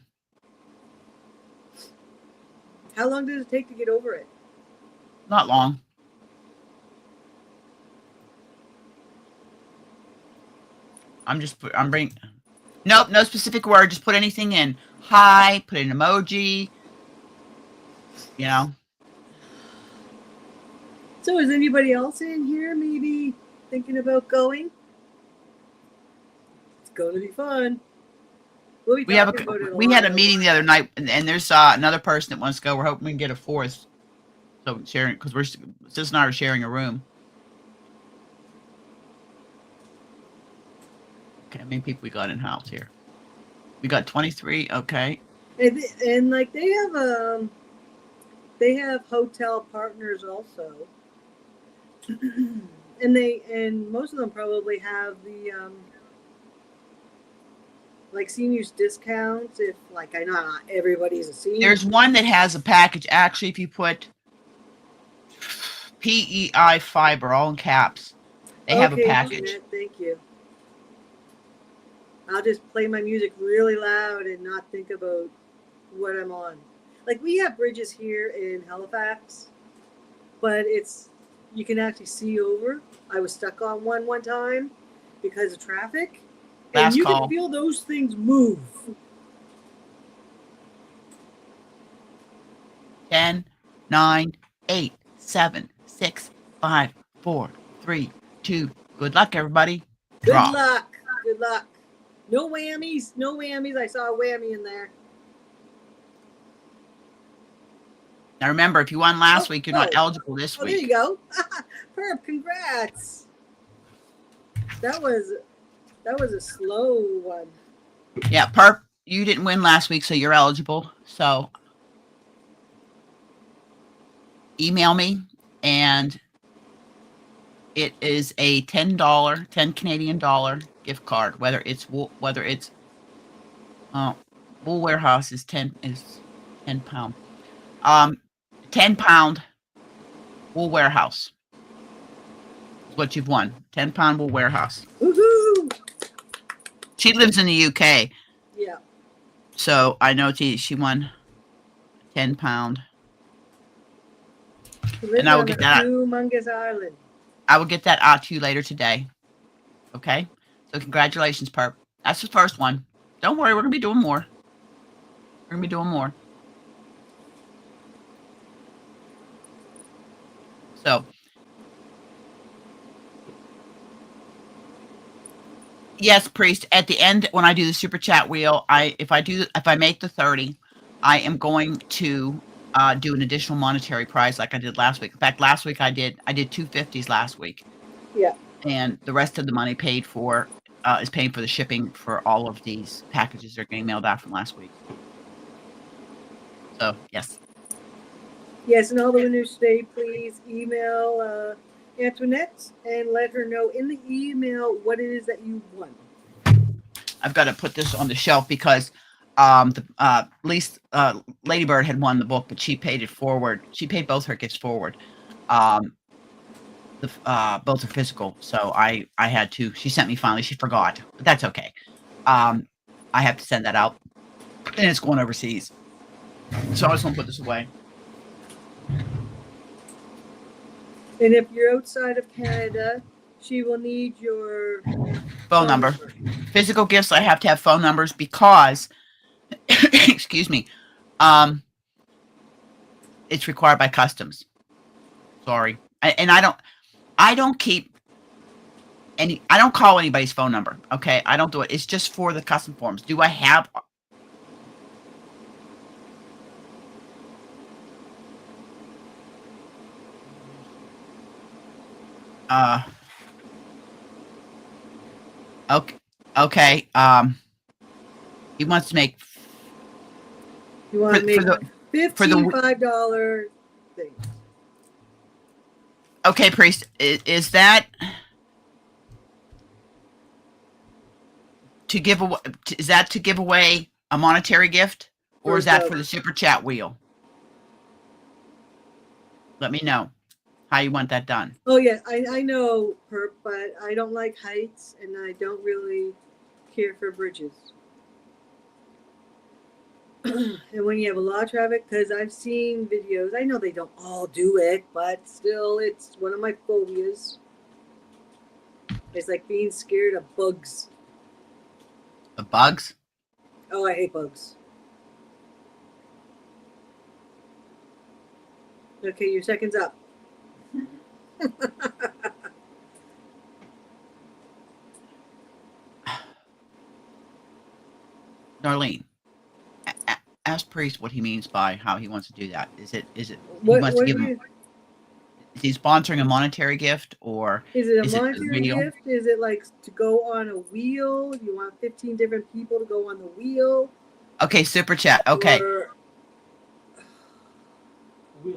How long does it take to get over it? Not long. I'm bringing. Nope, no specific word. Just put anything in. Hi, put an emoji. You know. So is anybody else in here maybe thinking about going? It's going to be fun. We had a meeting the other night, and there's another person that wants to go. We're hoping we can get a fourth. So sharing, because Sis and I are sharing a room. Okay, how many people we got in house here? We got 23. Okay. And like they have hotel partners also, and most of them probably have the like seniors discounts. If like I know not everybody's a senior. There's one that has a package. Actually, if you put PEI Fiber all in caps, they have a package. Thank you. I'll just play my music really loud and not think about what I'm on. Like we have bridges here in Halifax, but you can actually see over. I was stuck on one time because of traffic. And you can feel those things move. 10, 9, 8, 7, 6, 5, 4, 3, 2. Good luck, everybody. Draw. Good luck. Good luck. No whammies. No whammies. I saw a whammy in there. Now remember, if you won last week, you're not eligible this week. There you go. Perp, congrats. That was a slow one. Yeah, Perp, you didn't win last week, so you're eligible. So email me, and it is a $10 Canadian dollar gift card. Whether it's Wool Warehouse is 10 pound. 10 pound Wool Warehouse. is what you've won. 10-pound wool warehouse. Woohoo! She lives in the UK, Yeah. so I know she won 10-pound. She lives And I will on get a that. humongous island. I will get that out to you later today. Okay? So congratulations, Perp. That's the first one. Don't worry, we're going to be doing more. We're going to be doing more. So, yes, Priest, at the end, when I do the super chat wheel, if I make the 30, I am going to do an additional monetary prize like I did last week. In fact, last week I did 250s last week. Yeah. And the rest of the money paid for is paying for the shipping for all of these packages that are getting mailed out from last week. So, yes. Yes, and all the winners today, please email Antoinette and let her know in the email what it is that you won. I've got to put this on the shelf because Lady Bird had won the book, but she paid it forward. She paid both her gifts forward. Both are physical, so I had to. She sent me finally. She forgot, but that's okay. I have to send that out, and it's going overseas. So I just want to put this away. And if you're outside of Canada, she will need your Phone number. Physical gifts, I have to have phone numbers because, excuse me, it's required by customs. Sorry, and I don't keep any. I don't call anybody's phone number. Okay, I don't do it. It's just for the custom forms. Do I have? Okay. Okay. He wants to make. You want to make $55 thing. Okay, Priest. Is that to give away? Is that to give away a monetary gift, or is that for the super chat wheel? Let me know how you want that done. Oh yeah, I know, Perp, but I don't like heights, and I don't really care for bridges. And when you have a lot of traffic, because I've seen videos, I know they don't all do it, but still, it's one of my phobias. It's like being scared of bugs. The bugs? Oh, I hate bugs. Okay, your second's up. Darlene, ask Priest what he means by how he wants to do that. Is it What, he wants to give him? Is he sponsoring a monetary gift, or is it a monetary gift? Is it like to go on a wheel? You want 15 different people to go on the wheel? Okay, super chat. Okay.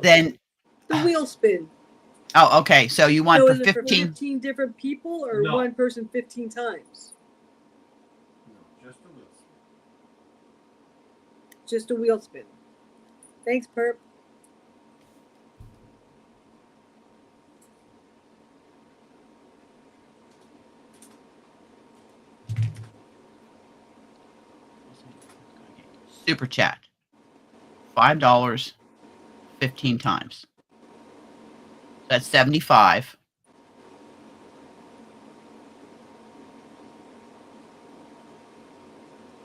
Then the wheel spin. Oh, okay. So you want so for is it 15 for 15 different people, or one person 15 times? No, just a wheel spin. Just a wheel spin. Thanks, Perp. super chat. $5, 15 times. That's 75.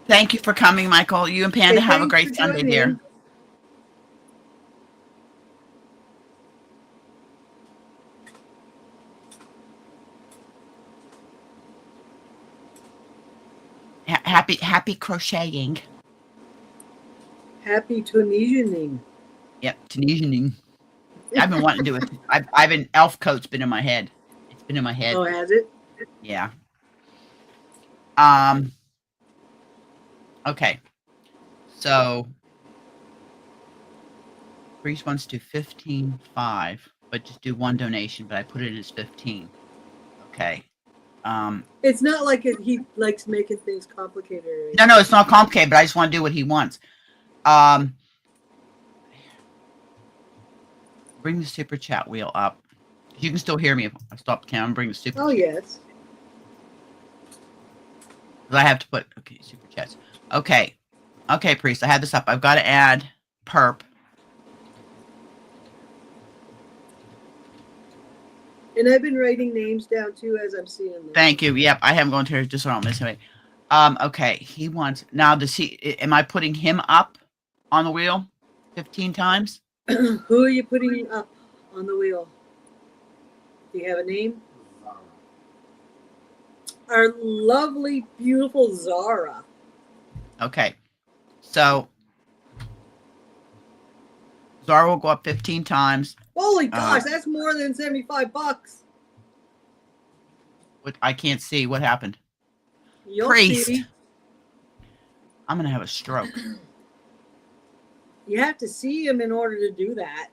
Thank you for coming, Michael. You and Panda have a great Sunday, dear. Happy crocheting. Happy Tunisianing. Yep, Tunisianing. I've been wanting to do it. I've been elf coat's been in my head. It's been in my head. Oh, has it? Yeah. Okay. So Reese wants to do 15.5, but just do one donation, but I put it as 15. Okay. It's not like he likes making things complicated. No, it's not complicated, but I just want to do what he wants. Bring the super chat wheel up. You can still hear me if I stop the camera and bring the super Oh, chat. yes. 'Cause I have to put, okay, super chats. Okay. Okay, Priest, I had this up. I've got to add perp. And I've been writing names down too as I'm seeing them. Thank you. Yep, I haven't gone to just on this way. Okay, he wants now. Does he? Am I putting him up on the wheel 15 times? Who are you putting up on the wheel? Do you have a name? Zara. Our lovely, beautiful Zara. Okay, so Zara will go up 15 times. Holy gosh, that's more than $75. What I can't see what happened. You'll Priest, see. I'm gonna have a stroke. You have to see him in order to do that.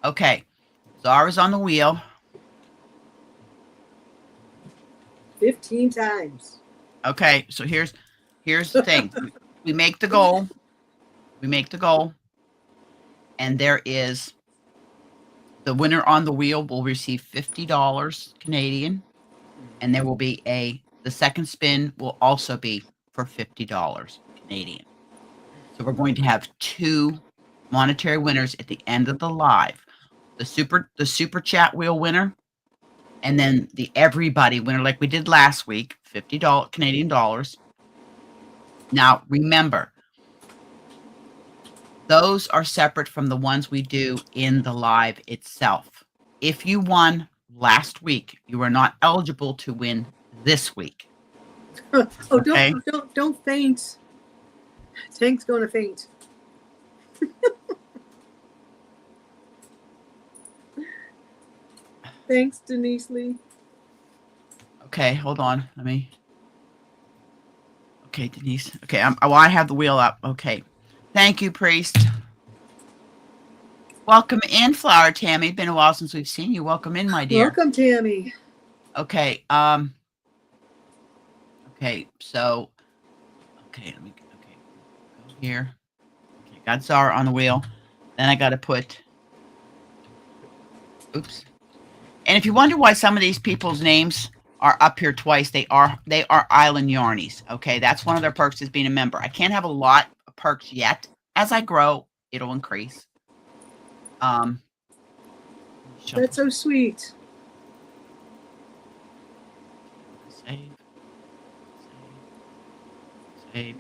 Okay, Zara's on the wheel. 15 times. Okay, so here's the thing. We make the goal. We make the goal. And there is the winner on the wheel will receive $50 Canadian. And there will be the second spin will also be for $50 Canadian. So we're going to have two monetary winners at the end of the live. The super chat wheel winner, and then the everybody winner, like we did last week, $50 Canadian dollars. Now remember, those are separate from the ones we do in the live itself. If you won last week, you are not eligible to win this week. Oh, Okay. don't faint. Tank's going to faint. Thanks, Denise Lee. Okay, hold on. Let me. Okay, Denise. Okay, I have the wheel up. Okay, thank you, Priest. Welcome in, Flower Tammy. Been a while since we've seen you. Welcome in, my dear. Welcome, Tammy. Okay. Okay. So. Okay. Let me. Okay. Go here. Okay. Got Zara on the wheel. Then I got to put. Oops. And if you wonder why some of these people's names are up here twice, they are Island Yarnies. Okay, that's one of their perks is being a member. I can't have a lot of perks yet. As I grow, it'll increase. That's so sweet. Save. Yeah. Okay.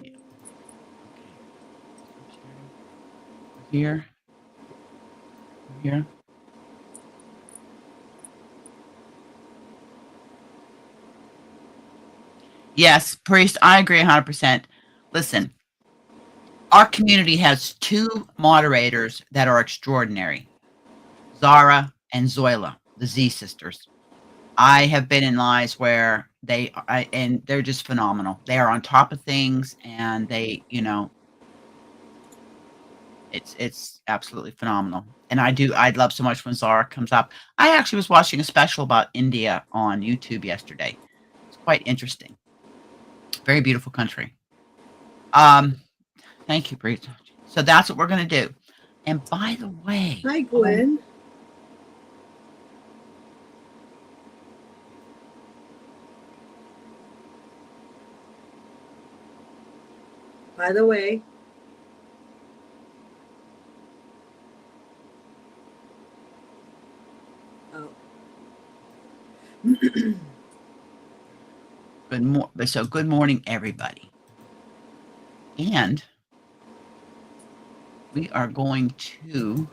Here. Here. Yes, Priest, I agree 100%. Listen, our community has two moderators that are extraordinary, Zara and Zoila, the Z sisters. I have been in lives where and they're just phenomenal. They are on top of things, and it's absolutely phenomenal. And I'd love so much when Zara comes up. I actually was watching a special about India on YouTube yesterday. It's quite interesting. Very beautiful country. Thank you, Bree. So that's what we're going to do. And by the way, hi, Gwen. By the way, good morning, everybody. And we are going to,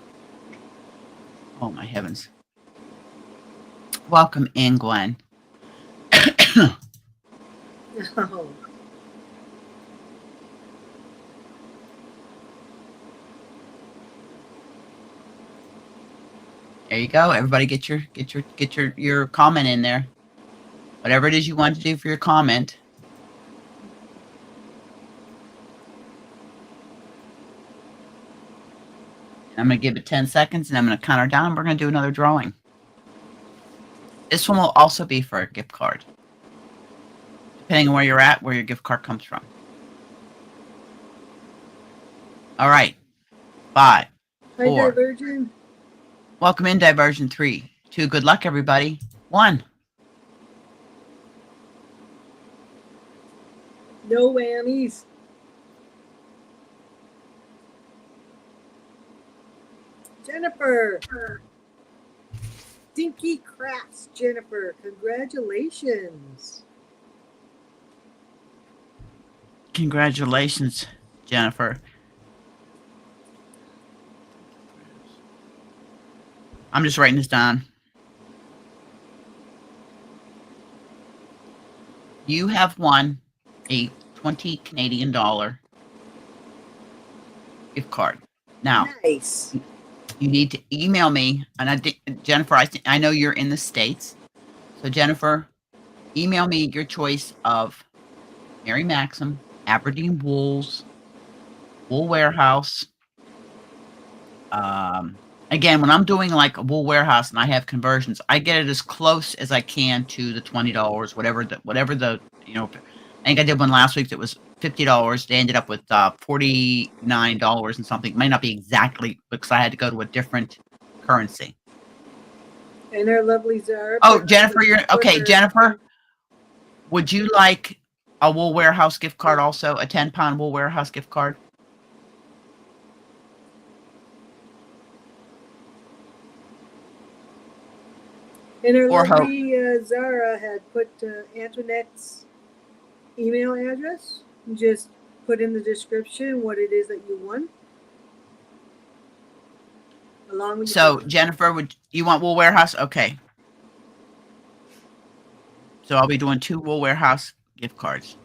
oh my heavens. Welcome in, Gwen. Oh. There you go. Everybody get your comment in there. Whatever it is you want to do for your comment. I'm going to give it 10 seconds, and I'm going to count her down, and we're going to do another drawing. This one will also be for a gift card, depending on where you're at, where your gift card comes from. All right. 5, Hi, 4. Divergent. Welcome in Diversion 3. 2. Good luck, everybody. 1. No whammies. Jennifer. Dinky Crafts, Jennifer. Congratulations. Congratulations, Jennifer. I'm just writing this down. You have won a 20 Canadian dollar gift card. Now, Nice. you need to email me, and Jennifer, I know you're in the States. So, Jennifer, email me your choice of Mary Maxim, Aberdeen Wools, Wool Warehouse. Again, when I'm doing like a Wool Warehouse and I have conversions, I get it as close as I can to the $20, whatever the I think I did one last week that was $50. They ended up with $49 and something. It might not be exactly because I had to go to a different currency. And our lovely Zara. Oh, Jennifer, you're okay. Jennifer, would you like a Wool Warehouse gift card also? A 10-pound Wool Warehouse gift card? And our Or lovely Zara had put Antoinette's email address. Just put in the description what it is that you want. Along with So, Jennifer, would you want Wool Warehouse? Okay. So I'll be doing 2 Wool Warehouse gift cards.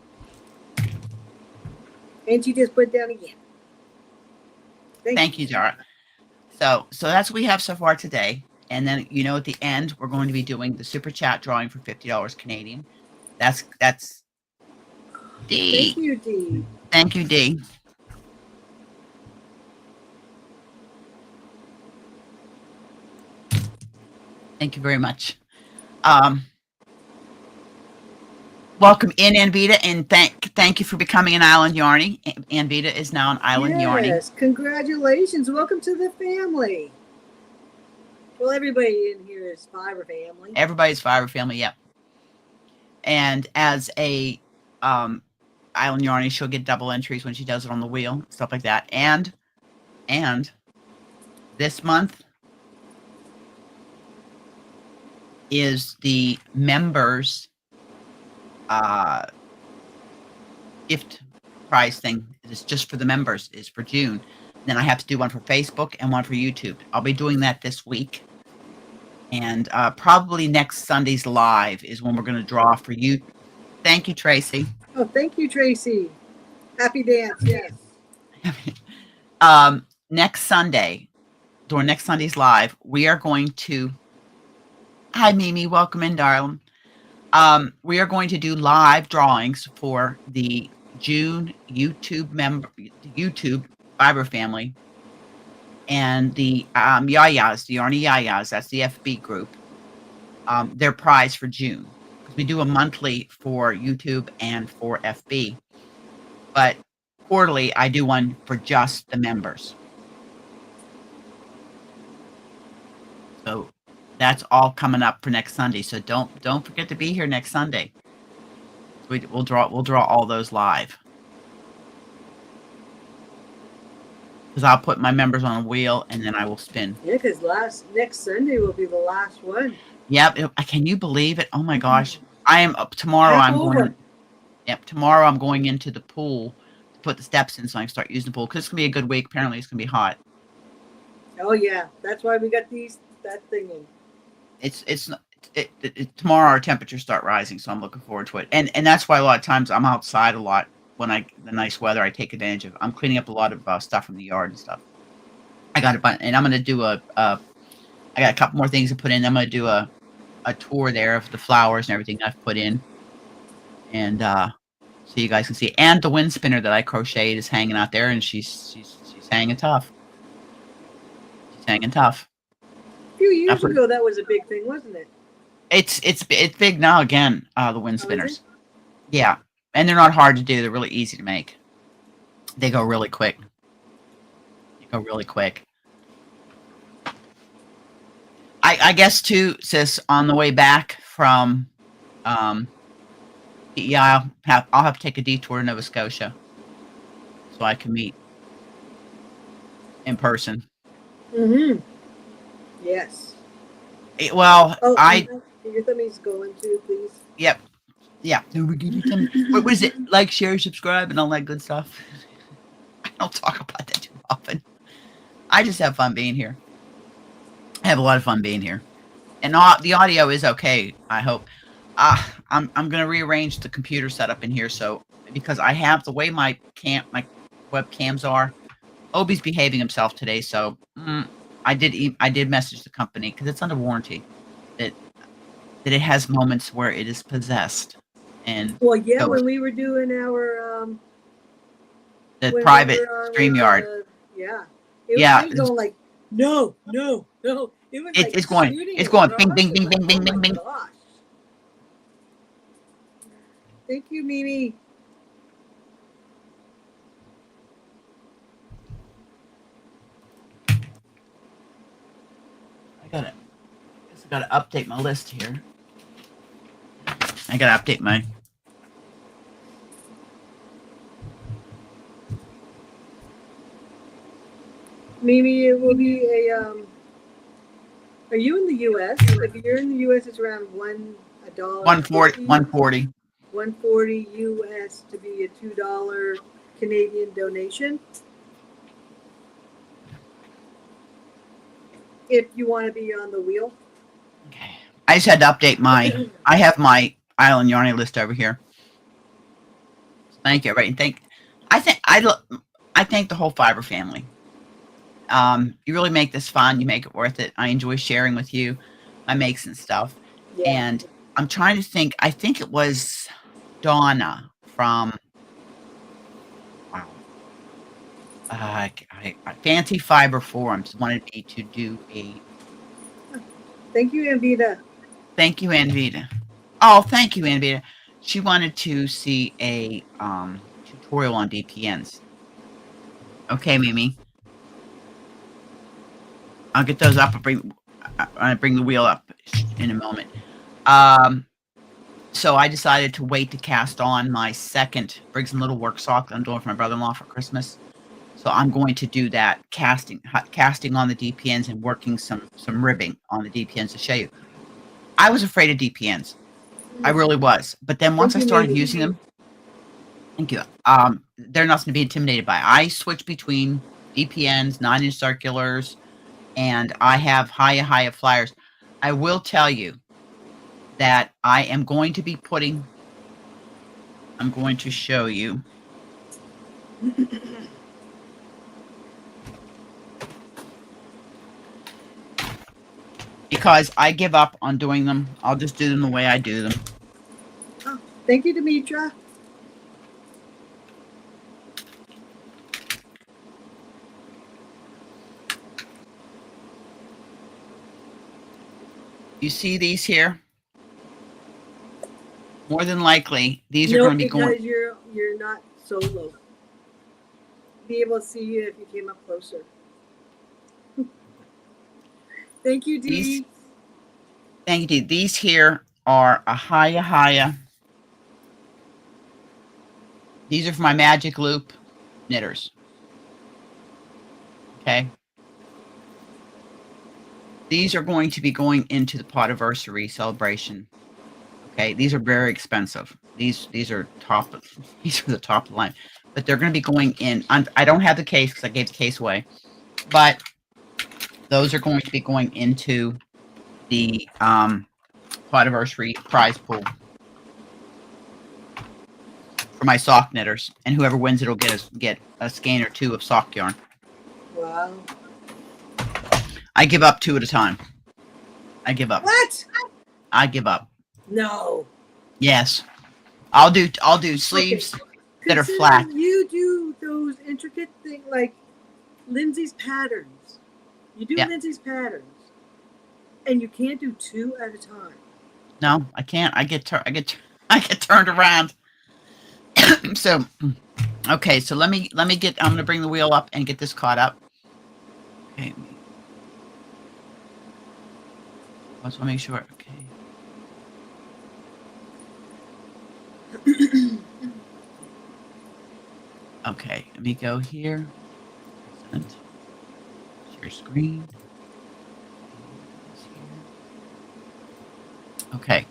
and she just put down again. Thank you, Zara. So that's what we have so far today. And then, at the end, we're going to be doing the super chat drawing for $50 Canadian. That's D. Thank you, Dee. Thank you, D. Thank you very much. Welcome in, Anvita, and thank you for becoming an Island Yarny. Anvita is now an Island Yarny. Yes, congratulations. Welcome to the family. Well, everybody in here is Fiverr family. Everybody's Fiverr family, yep. And as a Island Yarny, she'll get double entries when she does it on the wheel, stuff like that. And this month is the members gift prize thing. It's just for the members. It's for June. Then I have to do one for Facebook and one for YouTube. I'll be doing that this week. And probably next Sunday's live is when we're going to draw for you. Thank you, Tracy. Oh, thank you, Tracy. Happy dance, yes. Next Sunday, during next Sunday's live, we are going to. Hi, Mimi. Welcome in, darling. We are going to do live drawings for the June YouTube Fiverr family, and the Yayas, the Yarny Yayas. That's the FB group. Their prize for June. We do a monthly for YouTube and for FB, but quarterly I do one for just the members. So that's all coming up for next Sunday. So don't forget to be here next Sunday. We'll draw all those live. Because I'll put my members on a wheel and then I will spin. Yeah, because next Sunday will be the last one. Yep. Can you believe it? Oh my gosh. I am up tomorrow. Tomorrow I'm going into the pool to put the steps in so I can start using the pool because it's gonna be a good week. Apparently it's gonna be hot. Oh yeah, that's why we got that thing in. Tomorrow our temperatures start rising, so I'm looking forward to it. And that's why a lot of times I'm outside a lot when the nice weather. I take advantage of. I'm cleaning up a lot of stuff from the yard and stuff. I got a bunch, and I'm gonna do I got a couple more things to put in. I'm gonna do a tour there of the flowers and everything I've put in, and so you guys can see. And the wind spinner that I crocheted is hanging out there, and she's hanging tough. She's hanging tough. A few years ago, that was a big thing, wasn't it? It's big now again. The wind spinners, yeah, and they're not hard to do. They're really easy to make. They go really quick. Go really quick. I guess too, sis, on the way back from PEI, I'll have to take a detour to Nova Scotia so I can meet in person. Mm-hmm. Yes. Well, Oh, I your tummy's going too, please. yep, yeah. What was it? Like, share, subscribe, and all that good stuff. I don't talk about that too often. I just have fun being here. I have a lot of fun being here, and the audio is okay. I hope. I'm gonna rearrange the computer setup in here so because I have the way my webcams are. Obi's behaving himself today, so I did message the company because it's under warranty that it has moments where it is possessed, and Well, yeah, so when we were doing our the when we private were on with StreamYard. yeah, it was Yeah, kind of going like no. It was like it's going shooting bing across bing bing and bing like, bing oh bing my bing. gosh. Thank you, Mimi. I gotta update my list here. I gotta update my. Mimi, it will be a are you in the US? If you're in the US, it's around a dollar 140 140. 140 US to be a $2 Canadian donation. If you want to be on the wheel. Okay. I just had to update my. I have my Island Yarny list over here. Thank you, everybody. I thank the whole Fiber family. You really make this fun. You make it worth it. I enjoy sharing with you my makes and stuff. Yeah. And I'm trying to think. I think it was Donna from Fancy Fiber Forums wanted me to do a. Thank you, Anvita. Thank you, Anvita. Oh, thank you, Anvita. She wanted to see a tutorial on DPNs. Okay, Mimi. I'll get those up and bring the wheel up in a moment. So I decided to wait to cast on my second Briggs & Little work sock that I'm doing for my brother-in-law for Christmas. So I'm going to do that casting on the DPNs and working some ribbing on the DPNs to show you. I was afraid of DPNs. I really was. But then once I started using them, thank you. They're nothing to be intimidated by. I switch between DPNs, 9-inch circulars, and I have higher flyers. I will tell you that I am going to be I'm going to show you. Because I give up on doing them. I'll just do them the way I do them. Oh, thank you, Demetra. You see these here? More than likely, these are going to be going. Because you're not solo. Be able to see you if you came up closer. Thank you, Dee. Thank you, Dee. These here are a higher. These are for my Magic Loop knitters. Okay. These are going to be going into the Podiversary celebration. Okay, these are very expensive. These are top. These are the top of the line, but they're going to be going in. I don't have the case because I gave the case away, but those are going to be going into the Podiversary prize pool for my sock knitters, and whoever wins it will get a skein or two of sock yarn. Wow. I give up 2 at a time. I give up. What? I give up. No. Yes. I'll do sleeves that are flat. You do those intricate things like Lindsay's patterns. You do Lindsay's patterns, and you can't do 2 at a time. No, I can't. I get turned around. So, okay. So let me get. I'm gonna bring the wheel up and get this caught up. Okay. I just want to make sure. Okay. Okay. Let me go here. Present. Share screen. Okay.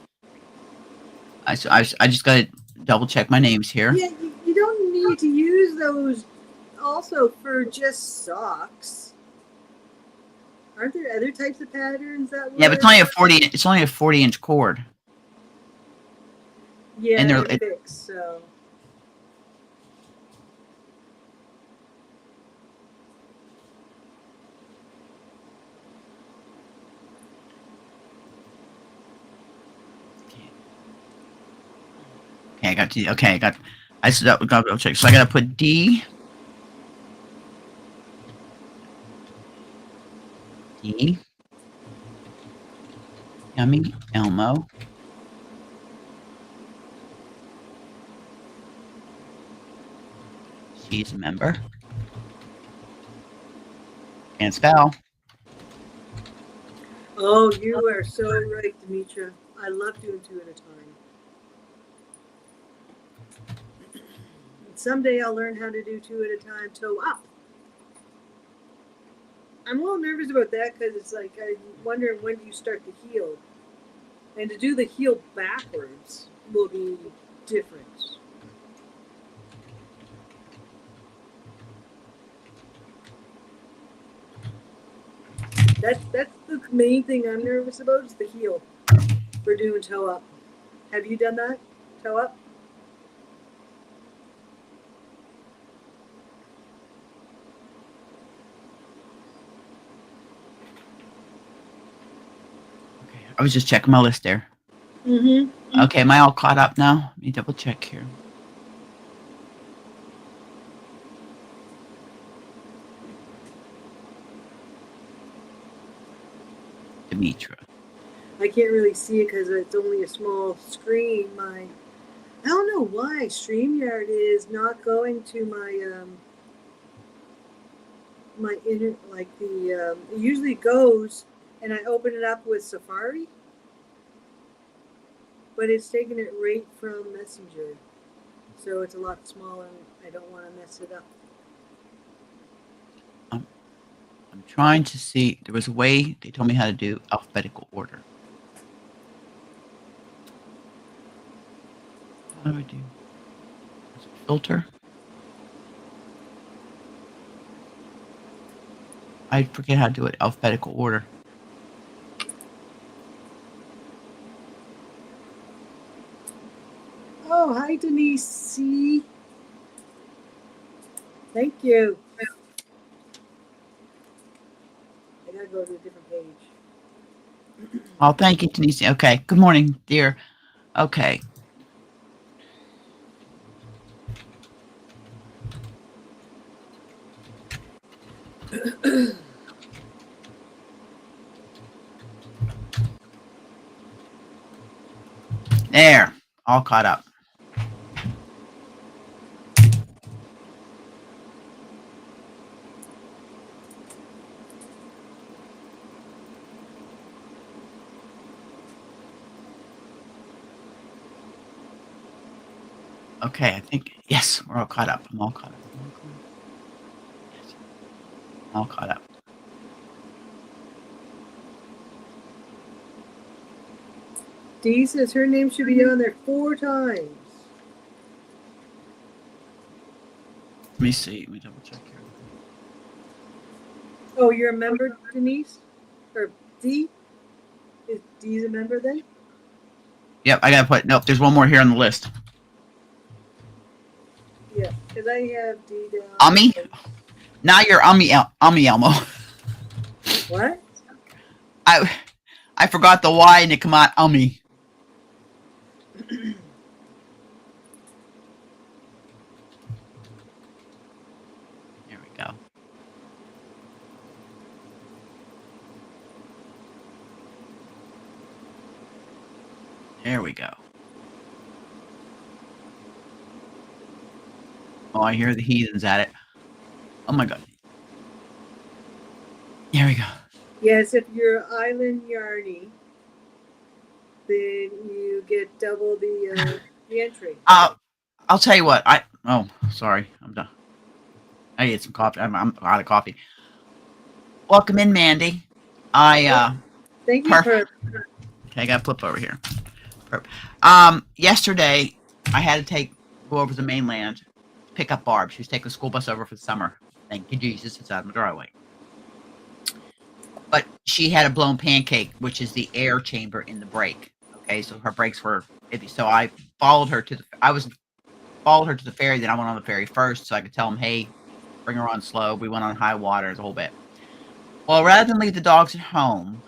I just got to double check my names here. Yeah, you don't need to use those also for just socks. Aren't there other types of patterns that work? Yeah, but it's only a 40. It's only a 40-inch cord. Yeah, and they're fixed, so. Okay, I got to. Okay, I got. I got to go check. So I got to put D. D. Yummy Elmo. She's a member. And spell. Oh, you are so right, Demetra. I love doing 2 at a time. Someday I'll learn how to do 2 at a time, toe up. I'm a little nervous about that because it's like I'm wondering when do you start the heel, and to do the heel backwards will be different. That's the main thing I'm nervous about is the heel for doing toe up. Have you done that? Toe up? Okay, I was just checking my list there. Mm-hmm. Okay, am I all caught up now? Let me double check here. Demetra. I can't really see it because it's only a small screen. I don't know why StreamYard is not going to my inner, like it usually goes and I open it up with Safari, but it's taking it right from Messenger. So it's a lot smaller and I don't want to mess it up. I'm trying to see. There was a way they told me how to do alphabetical order. How do I do? Filter. I forget how to do it. Alphabetical order. Oh, hi Denise C. Thank you. I gotta go to a different page. Oh, thank you, Denise. Okay. Good morning, dear. Okay. There. All caught up. Okay, I think, yes, we're all caught up. I'm all caught up. Yes. All caught up. Dee says her name should be on there 4 times. Let me see. Let me double check here. Oh, you're a member, Denise? Or Dee? Is Dee's a member then? Yep, I gotta put, nope, there's one more here on the list. Yeah, because I have Dee down. Ami? Now you're Ami Elmo. What? I forgot the Y and it come out Ami. There we go. There we go. Oh, I hear the heathens at it. Oh my god. There we go. Yes, if you're Island Yarny, then you get double the entry. I'll tell you what. Sorry, I'm done. I need some coffee. I'm out of coffee. Welcome in, Mandy. Thank you, Perfect. Perp. Okay, I got to flip over here. Yesterday I had to go over to the mainland, pick up Barb. She was taking the school bus over for the summer. Thank you, Jesus. It's out of the driveway. But she had a blown pancake, which is the air chamber in the brake. Okay, so her brakes were iffy. So I followed her to the. Followed her to the ferry. Then I went on the ferry first, so I could tell them, hey, bring her on slow. We went on high water the whole bit. Well, rather than leave the dogs at home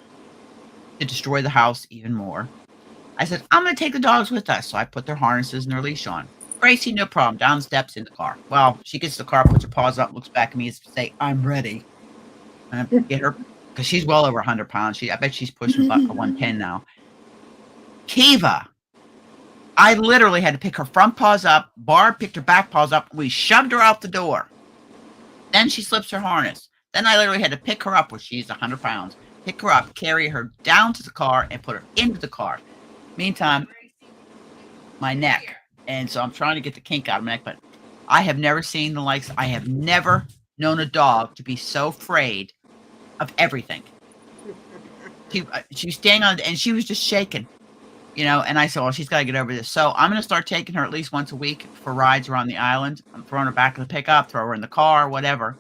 to destroy the house even more, I said, I'm going to take the dogs with us. So I put their harnesses and their leash on. Gracie, no problem. Down the steps in the car. Well, she gets to the car, puts her paws up, looks back at me, and say, I'm ready. And I get her, because she's well over 100 pounds. I bet she's pushing 110 now. Kiva. I literally had to pick her front paws up. Barb picked her back paws up. We shoved her out the door. Then she slips her harness. Then I literally had to pick her up, where she's 100 pounds. Pick her up, carry her down to the car, and put her into the car. Meantime, my neck. And so I'm trying to get the kink out of my neck, but I have never seen the likes. I have never known a dog to be so afraid of everything. She was standing on, and she was just shaking, and I said, well, she's got to get over this. So I'm going to start taking her at least once a week for rides around the island. I'm throwing her back in the pickup, throw her in the car, whatever.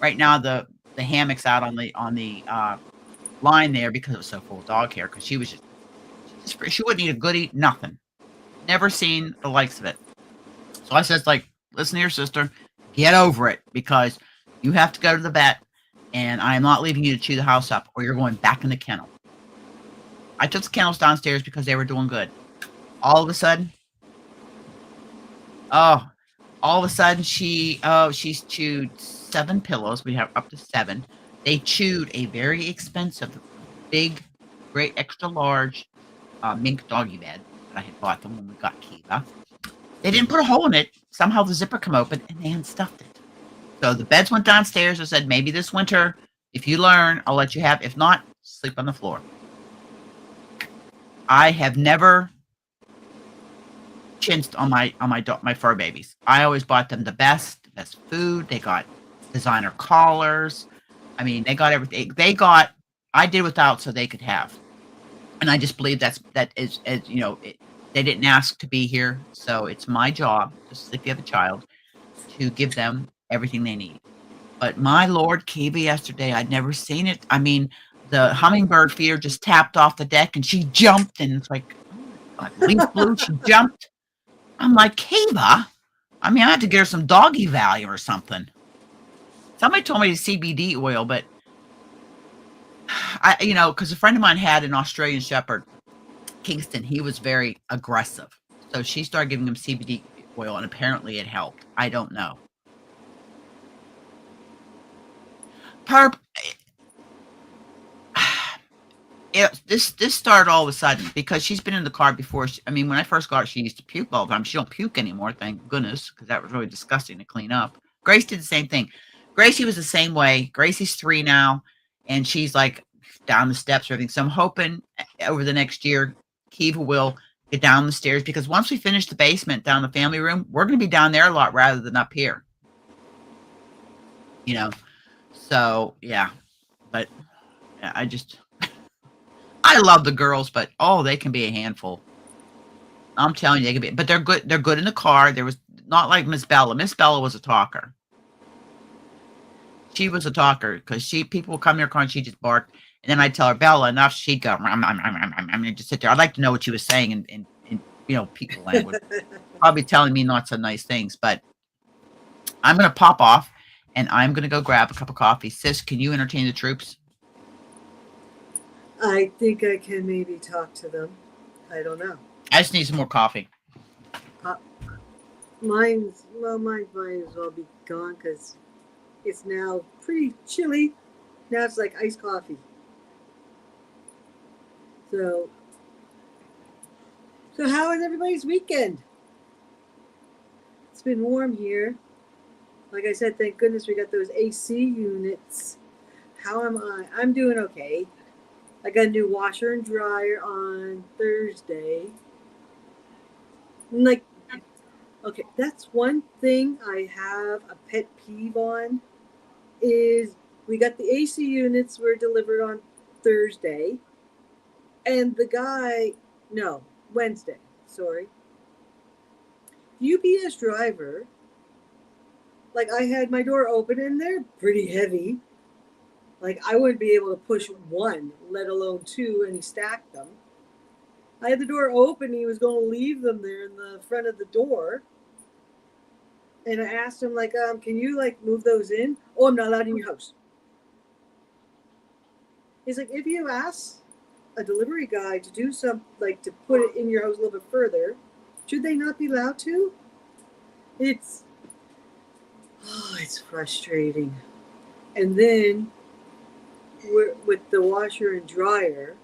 Right now, the hammock's out on the line there because it was so full of dog hair, because she wouldn't eat a goodie, nothing. Never seen the likes of it. So I says, listen to your sister, get over it, because you have to go to the vet, and I am not leaving you to chew the house up, or you're going back in the kennel. I took the kennels downstairs because they were doing good. All of a sudden, she's chewed 7 pillows. We have up to 7. They chewed a very expensive, big, great extra large mink doggy bed that I had bought them when we got Kiva. They didn't put a hole in it. Somehow the zipper came open and they unstuffed it. So the beds went downstairs. I said, maybe this winter, if you learn, I'll let you have. If not, sleep on the floor. I have never chinched on my fur babies. I always bought them the best food. They got designer collars. I mean, they got everything. I did without so they could have. And I just believe that is they didn't ask to be here, so it's my job, just if you have a child, to give them everything they need. But my Lord, Kiva yesterday, I'd never seen it. I mean, the hummingbird feeder just tapped off the deck and she jumped, and it's like, leaf blew, she jumped. I'm like, Kiva, I mean, I had to get her some doggy value or something. Somebody told me the CBD oil, but because a friend of mine had an Australian Shepherd, Kingston. He was very aggressive. So she started giving him CBD oil, and apparently it helped. I don't know. Perp, this started all of a sudden because she's been in the car before. When I first got her, she used to puke all the time. She don't puke anymore, thank goodness, because that was really disgusting to clean up. Grace did the same thing. Gracie was the same way. Gracie's 3 now, and she's like down the steps or everything. So I'm hoping over the next year, Kiva will get down the stairs, because once we finish the basement down the family room, we're going to be down there a lot rather than up here. So yeah, but I love the girls, but they can be a handful. I'm telling you, they can be, but they're good. They're good in the car. There was not like Miss Bella. Miss Bella was a talker. She was a talker because people would come in her car and she'd just bark. And then I'd tell her, Bella, enough. She'd go, I'm going to just sit there. I'd like to know what she was saying in people language. Probably telling me not so nice things. But I'm going to pop off, and I'm going to go grab a cup of coffee. Sis, can you entertain the troops? I think I can maybe talk to them. I don't know. I just need some more coffee. Mine might as well be gone because it's now pretty chilly. Now it's like iced coffee. So how was everybody's weekend? It's been warm here. Like I said, thank goodness we got those AC units. how am I? I'm doing okay. I got a new washer and dryer on Thursday. Like, okay, that's one thing I have a pet peeve on is we got the AC units were delivered on Thursday, and the guy, no, Wednesday, sorry. UPS driver, like I had my door open and they're pretty heavy. Like I wouldn't be able to push one, let alone two, and he stacked them. I had the door open. He was going to leave them there in the front of the door. And I asked him, like, can you like move those in? Oh, I'm not allowed in your house. He's like, if you ask a delivery guy to do some, like to put it in your house a little bit further, should they not be allowed to? It's frustrating. And then with the washer and dryer,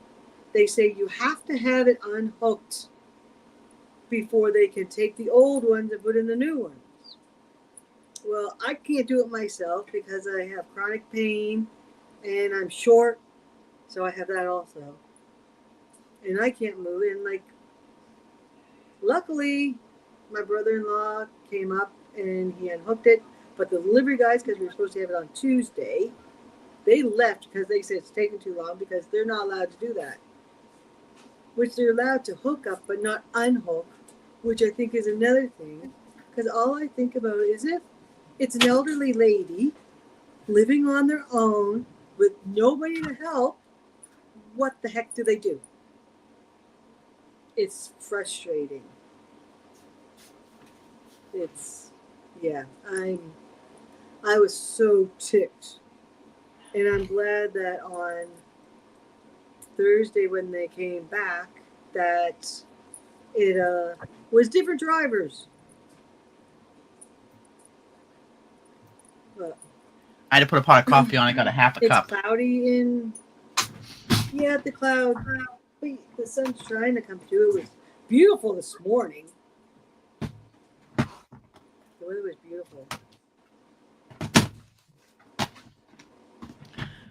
they say you have to have it unhooked before they can take the old ones and put in the new ones. Well, I can't do it myself because I have chronic pain and I'm short, so I have that also. And I can't move. And like, luckily, my brother-in-law came up and he unhooked it. But the delivery guys, because we were supposed to have it on Tuesday, they left because they said it's taking too long because they're not allowed to do that. Which they're allowed to hook up but not unhook, which I think is another thing. Because all I think about is if it's an elderly lady living on their own with nobody to help, what the heck do they do? It's frustrating. I was so ticked. And I'm glad that on Thursday when they came back that it was different drivers. But I had to put a pot of coffee on. I got a half a it's cup. cloudy in the cloud. But the sun's trying to come through. It was beautiful this morning. The weather was beautiful.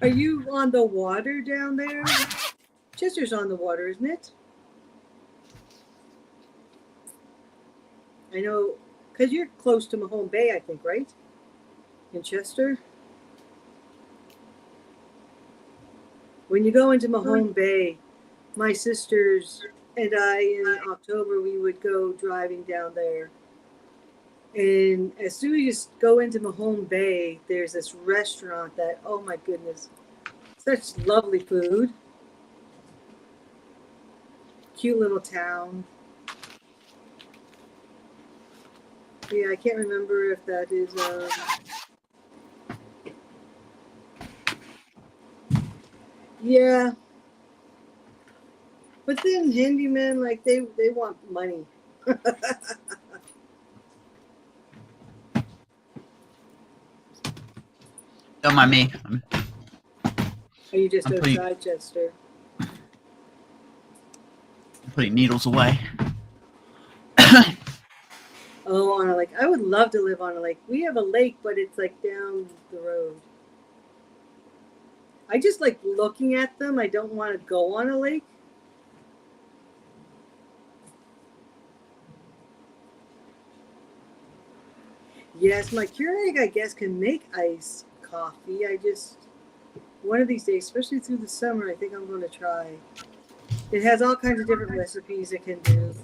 Are you on the water down there? Chester's on the water, isn't it? I know, because you're close to Mahone Bay, I think, right? In Chester? When you go into Mahone Bay, my sisters and I in October, we would go driving down there. And as soon as you go into Mahone Bay, there's this restaurant that, oh my goodness, such lovely food. Cute little town. Yeah, I can't remember if that is. Yeah. But then handymen, like they want money. Don't mind me. Are you just I'm outside, Chester? I'm putting needles away. Oh, on a lake. I would love to live on a lake. We have a lake, but it's like down the road. I just like looking at them. I don't want to go on a lake. Yes, my Keurig, I guess, can make iced coffee. One of these days, especially through the summer, I think I'm going to try. It has all kinds of different recipes it can do.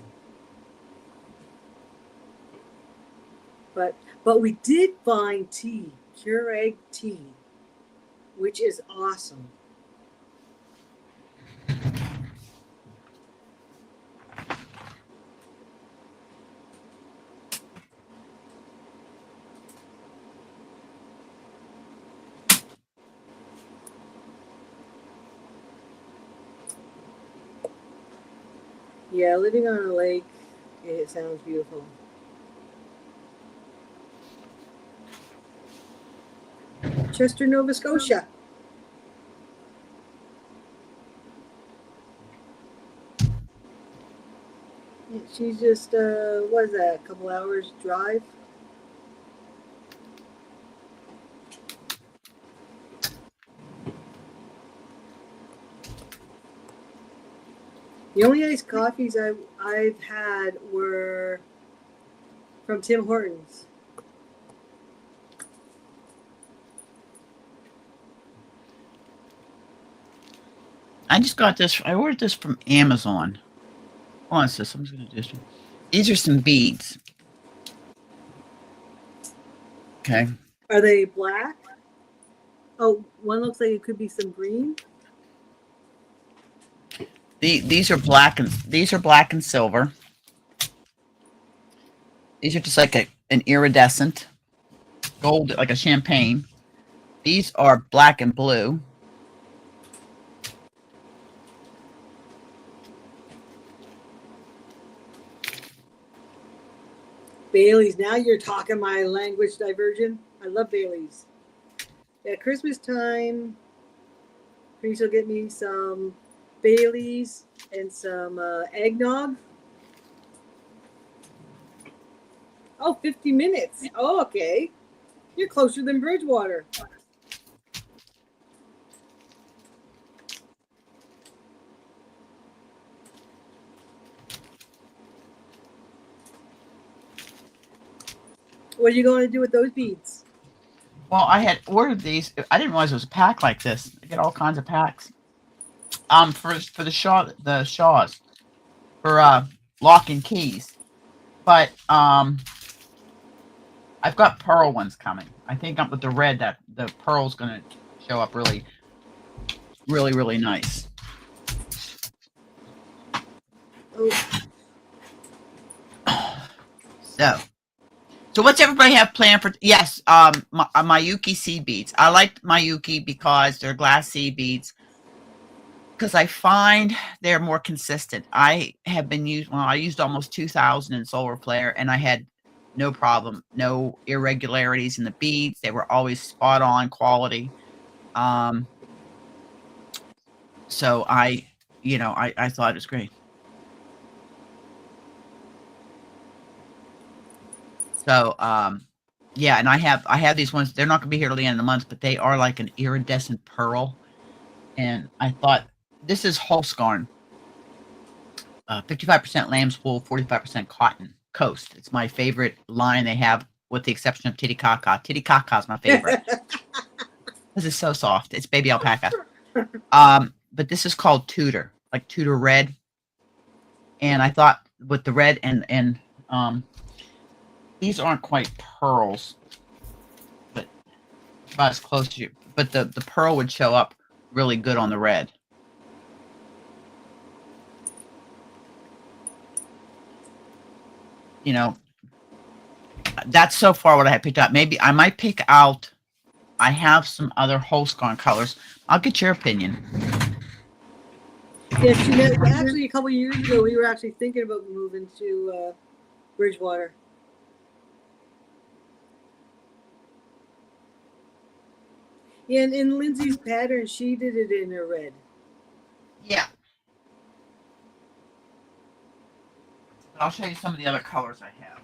But we did find tea, Keurig tea, which is awesome. Yeah, living on a lake, it sounds beautiful. Chester, Nova Scotia. She's just, what is that, a couple hours drive? The only iced coffees I've had were from Tim Hortons. I just got this. I ordered this from Amazon. Hold on, sis. I'm just going to do this. These are some beads. Okay. Are they black? Oh, one looks like it could be some green. These are black and silver. These are just like an iridescent gold, like a champagne. These are black and blue. Bailey's. Now you're talking my language diversion. I love Bailey's. At Christmas time, please will get me some Bailey's and some eggnog. Oh, 50 minutes. Oh, okay. You're closer than Bridgewater. What are you going to do with those beads? Well, I had ordered these. I didn't realize it was a pack like this. I get all kinds of packs. For the Shaws, for lock and keys, but I've got pearl ones coming. I think with the red, that the pearl's gonna show up really, really, really nice. Oh, So what's everybody have planned for? Yes, Mayuki seed beads. I like Mayuki because they're glass seed beads. Because I find they're more consistent. I used almost 2,000 in solar flare, and I had no problem, no irregularities in the beads. They were always spot on quality. So I thought it was great. So yeah, and I have these ones. They're not gonna be here till the end of the month, but they are like an iridescent pearl, and I thought. This is Holskarn. 55% lamb's wool, 45% cotton. Coast. It's my favorite line they have, with the exception of Titicaca. Titicaca is my favorite. This is so soft. It's baby alpaca. But this is called Tudor, like Tudor red. And I thought with the red and these aren't quite pearls, but about as close to you. But the pearl would show up really good on the red. You know, that's so far what I have picked up. Maybe I might pick out. I have some other Holskarn colors. I'll get your opinion. yeah, actually, a couple years ago, we were actually thinking about moving to Bridgewater. Yeah, and in Lindsay's pattern, she did it in a red. Yeah. I'll show you some of the other colors I have.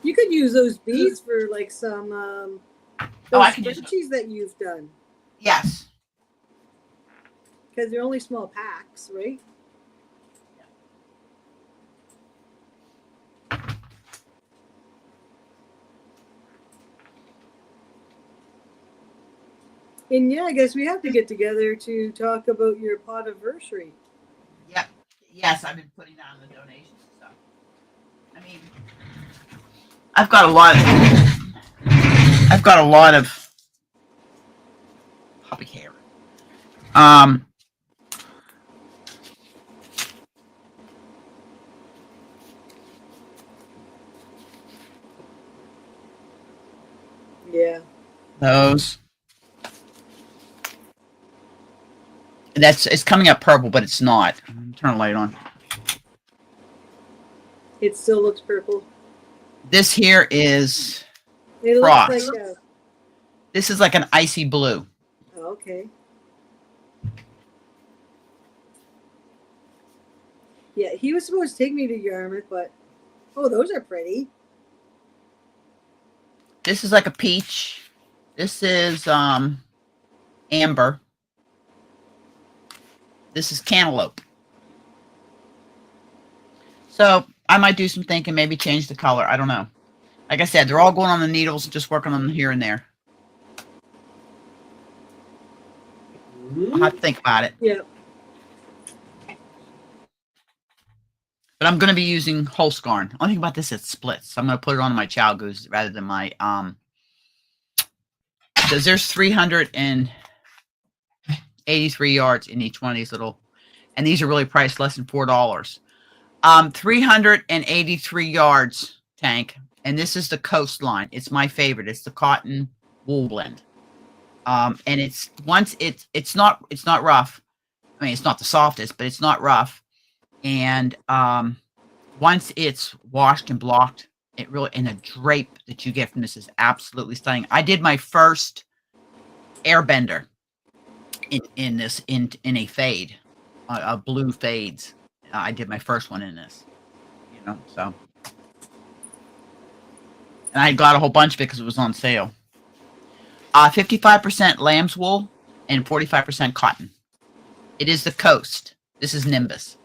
You could use those beads for like some I can use scrunchies that you've done, Yes. because they're only small packs, right? And yeah, I guess we have to get together to talk about your pot-iversary. Yep. Yes, I've been putting down the donations and stuff. I mean, I've got a lot of puppy hair. Yeah. Those. It's coming up purple, but it's not. Turn the light on. It still looks purple. This here is It Frost. looks like this is like an icy blue. okay. Yeah, he was supposed to take me to Yarmouth, but those are pretty. This is like a peach. This is amber. This is cantaloupe. So I might do some thinking, maybe change the color. I don't know. Like I said, they're all going on the needles, just working on them here and there. I'll have to think about it. Yeah. But I'm going to be using whole scarn. Only thing about this, it splits. So I'm going to put it on my Chow Goose rather than my because there's 383 yards in each one of these little, and these are really priced less than $4. 383 yards, Tank, and this is the Coastline. It's my favorite. It's the cotton wool blend. And it's not rough. I mean, it's not the softest, but it's not rough. And once it's washed and blocked, it really, and the drape that you get from this is absolutely stunning. I did my first airbender in this in a fade, a blue fades. I did my first one in this, you know. So, and I got a whole bunch because it was on sale. 55% lamb's wool and 45% cotton. It is the Coast. This is Nimbus.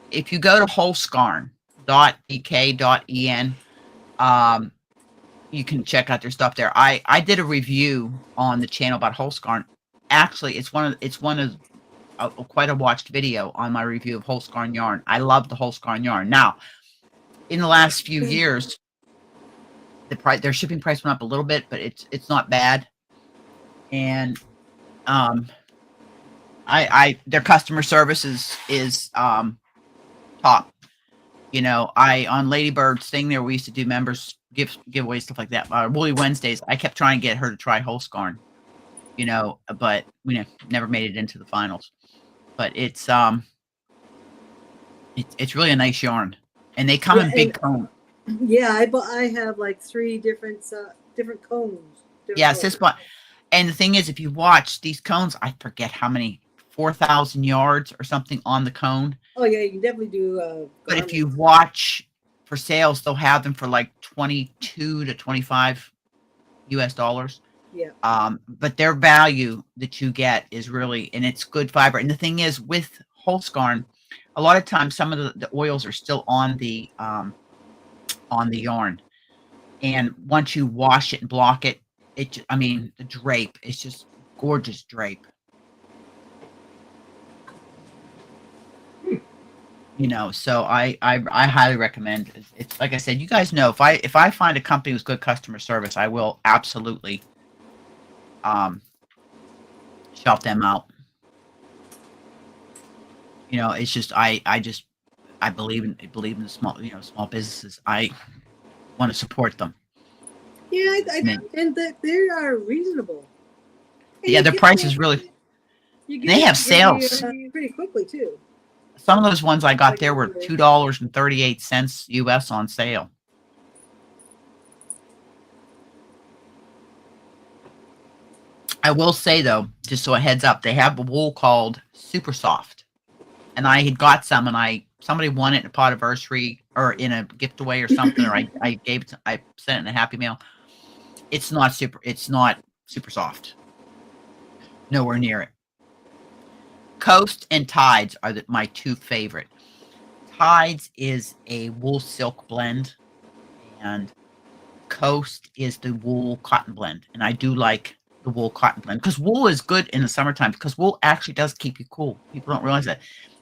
If you go to wholescarn.ek.en, you can check out their stuff there. I did a review on the channel about Wholescarn. Actually, it's one of quite a watched video on my review of Wholescarn yarn. I love the Wholescarn yarn. Now, in the last few years, their shipping price went up a little bit, but it's not bad. And their customer service is top. You know, on Ladybird's thing there, we used to do members giveaways, stuff like that. Woolly Wednesdays, I kept trying to get her to try Wholescarn, you know, but we never made it into the finals. But it's really a nice yarn, and they come in big cones. Yeah, I have like 3 different cones. Yes, this one. And the thing is, if you watch these cones, I forget how many, 4,000 yards or something on the cone. Oh yeah, you can definitely do. But if you watch for sales, they'll have them for like 22 to 25 US dollars. Yeah. But their value that you get is really, and it's good fiber. And the thing is, with Wholescarn, a lot of times some of the oils are still on the yarn, and once you wash it and block it, the drape, it's just gorgeous drape. You know, so I highly recommend it. It's like I said, you guys know, if I find a company with good customer service, I will absolutely shout them out. You know, it's just I believe in the small businesses. I want to support them. Yeah, and that they are reasonable. And yeah, their price is really. They have sales pretty quickly too. Some of those ones I got there were $2.38 US on sale. I will say though, just so a heads up, they have a wool called Super Soft, and I had got some, and somebody won it in a Podiversary or in a gift away or something, or I gave it, I sent it in a Happy Mail. It's not super soft. Nowhere near it. Coast and Tides are my 2 favorite. Tides is a wool silk blend, and Coast is the wool cotton blend. And I do like the wool cotton blend because wool is good in the summertime, because wool actually does keep you cool. People don't realize that.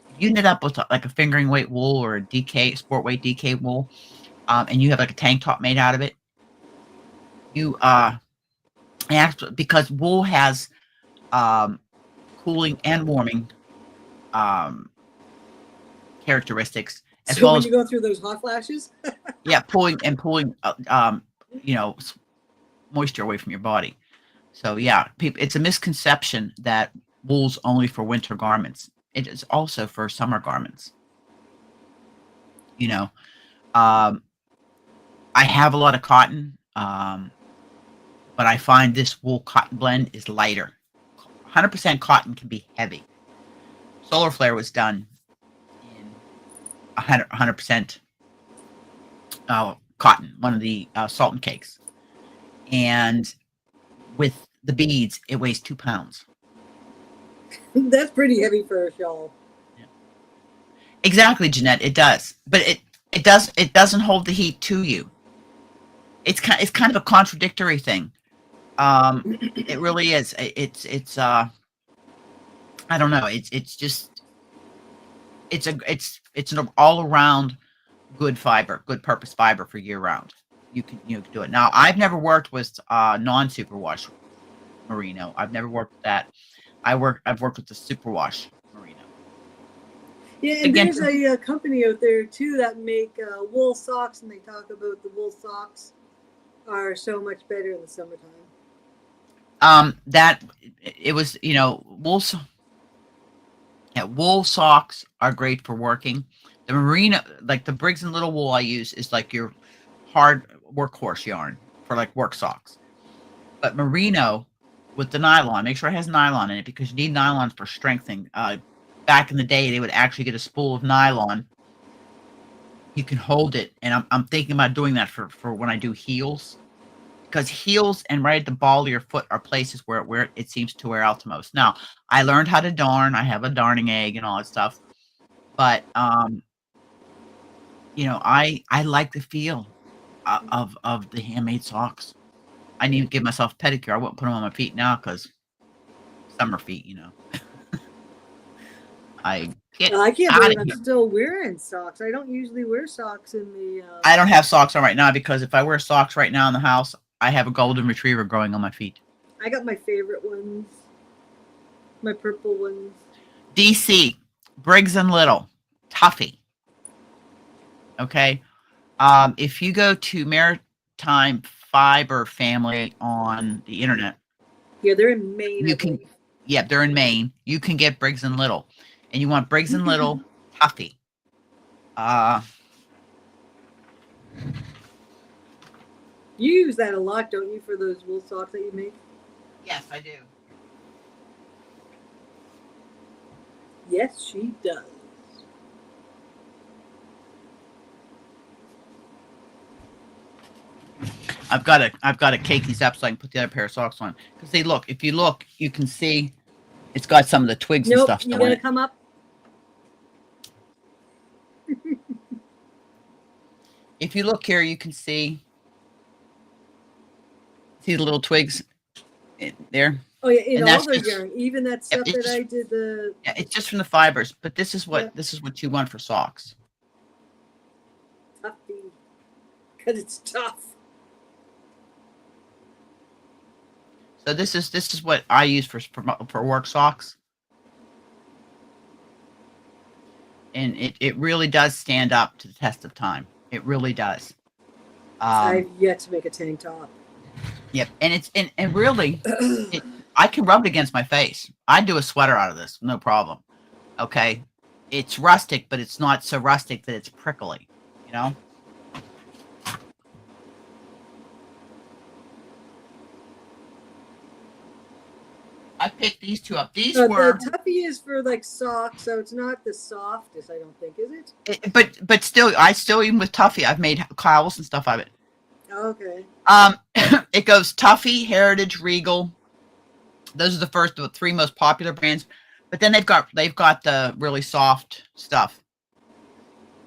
If you knit up with like a fingering weight wool or a DK sport weight DK wool, and you have like a tank top made out of it, you actually, because wool has cooling and warming characteristics, as so well when as you go through those hot flashes. yeah, pulling moisture away from your body. So yeah, it's a misconception that wool's only for winter garments. It is also for summer garments. You know, I have a lot of cotton, but I find this wool cotton blend is lighter. 100% cotton can be heavy. Solar Flare was done in 100% cotton, one of the Sultan cakes. And with the beads, it weighs 2 pounds. That's pretty heavy for a shawl. Exactly, Jeanette. It does, but it doesn't hold the heat to you. It's kind of a contradictory thing. It really is. It's I don't know. It's just it's an all around good fiber, good purpose fiber for year round. You can do it. Now, I've never worked with non superwash merino. I've never worked with that. I've worked with the superwash merino. Yeah, and Again, there's a company out there too that make wool socks, and they talk about the wool socks are so much better in the summertime. That it was, wool socks are great for working. The merino, like the Briggs and Little wool I use, is like your hard workhorse yarn for like work socks. But merino with the nylon, make sure it has nylon in it, because you need nylon for strengthening. Back in the day, they would actually get a spool of nylon. You can hold it, and I'm thinking about doing that for when I do heels, because heels and right at the ball of your foot are places where it seems to wear out the most. Now, I learned how to darn. I have a darning egg and all that stuff, but I like the feel of the handmade socks. I need to give myself a pedicure. I wouldn't put them on my feet now because summer feet, I can't believe I'm still wearing socks. I don't usually wear socks in the. I don't have socks on right now, because if I wear socks right now in the house, I have a golden retriever growing on my feet. I got my favorite ones, my purple ones. DC, Briggs and Little, Tuffy. Okay, if you go to Maritime Fiber Family on the internet, yeah, they're in Maine. They're in Maine. You can get Briggs and Little, and you want Briggs and Little Tuffy. You use that a lot, don't you, for those wool socks that you make? Yes, I do. Yes, she does. I've got to cake these up so I can put the other pair of socks on. Because if you look, you can see it's got some of the twigs and stuff you still gotta in it. come up. If you look here, you can see the little twigs there. Oh yeah, in And all that's the just- yarn, even that stuff it's that just- I did the. Yeah, it's just from the fibers, but this is what you want for socks. Tuffy, because it's tough. So this is what I use for work socks, and it really does stand up to the test of time. It really does. I've yet to make a tank top. Yep, and really, I can rub it against my face. I'd do a sweater out of this, no problem. Okay, it's rustic, but it's not so rustic that it's prickly. I picked these two up. These were, the Tuffy is for like socks, so it's not the softest, I don't think, is it? but still, even with Tuffy, I've made cowls and stuff out of it. Okay. It goes Tuffy, Heritage, Regal. Those are the three most popular brands. But then they've got the really soft stuff.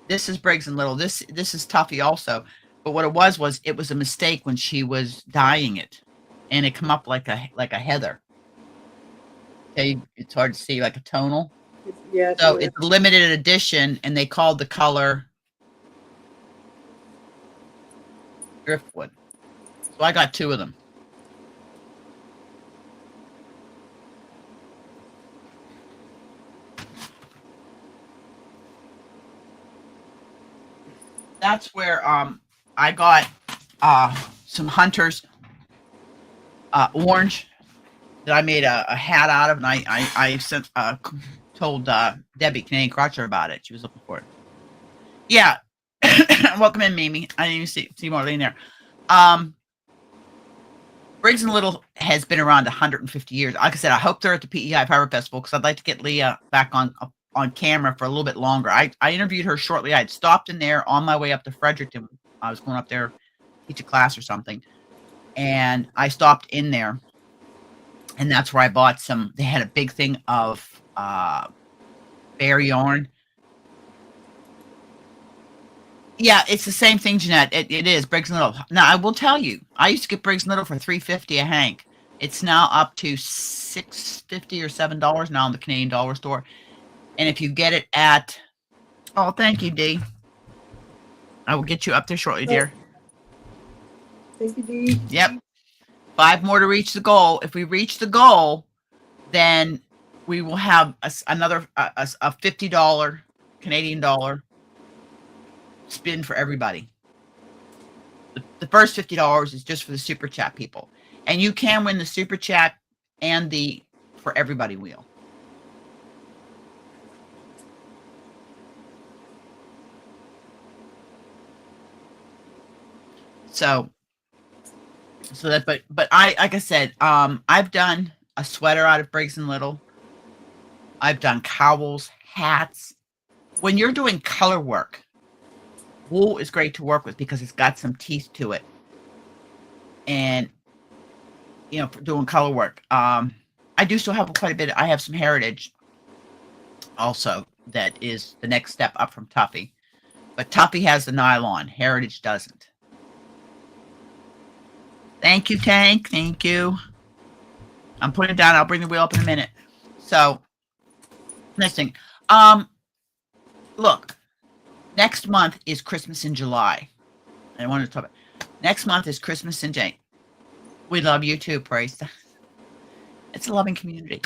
This is Briggs and Little. This is Tuffy also. But what it was it was a mistake when she was dyeing it, and it come up like a heather. Okay, it's hard to see, like a tonal. So it's a limited edition, and they called the color Driftwood. So I got two of them. That's where I got some Hunter's orange that I made a hat out of, and I sent told Debbie Canadian Crotcher about it. She was looking for it. Yeah. Welcome in, Mimi. I didn't even see Marlene there. Briggs and Little has been around 150 years. Like I said, I hope they're at the PEI Fiber Festival, because I'd like to get Leah back on camera for a little bit longer. I interviewed her shortly. I had stopped in there on my way up to Fredericton. I was going up there to teach a class or something, and I stopped in there And that's where I bought some. They had a big thing of bear yarn. Yeah, it's the same thing, Jeanette. It is Briggs and Little. Now I will tell you, I used to get Briggs and Little for $3.50 a hank. It's now up to $6.50 or $7 now in the Canadian Dollar Store. And if you get it at, oh, thank you, Dee. I will get you up there shortly, dear. Thank you, Dee. Yep. 5 more to reach the goal. If we reach the goal, then we will have another a $50 Canadian dollar spin for everybody. The first $50 is just for the super chat people, and you can win the super chat and the for everybody wheel. So that, but I, like I said, I've done a sweater out of Briggs and Little. I've done cowls, hats. When you're doing color work, wool is great to work with because it's got some teeth to it. And, you know, for doing color work. I do still have quite a bit. I have some Heritage also that is the next step up from Tuffy. But Tuffy has the nylon. Heritage doesn't. Thank you, Tank. Thank you. I'm putting it down. I'll bring the wheel up in a minute. So, next thing. Look, next month is Christmas in July. I wanted to talk about. Next month is Christmas in January. We love you too, Praise. It's a loving community.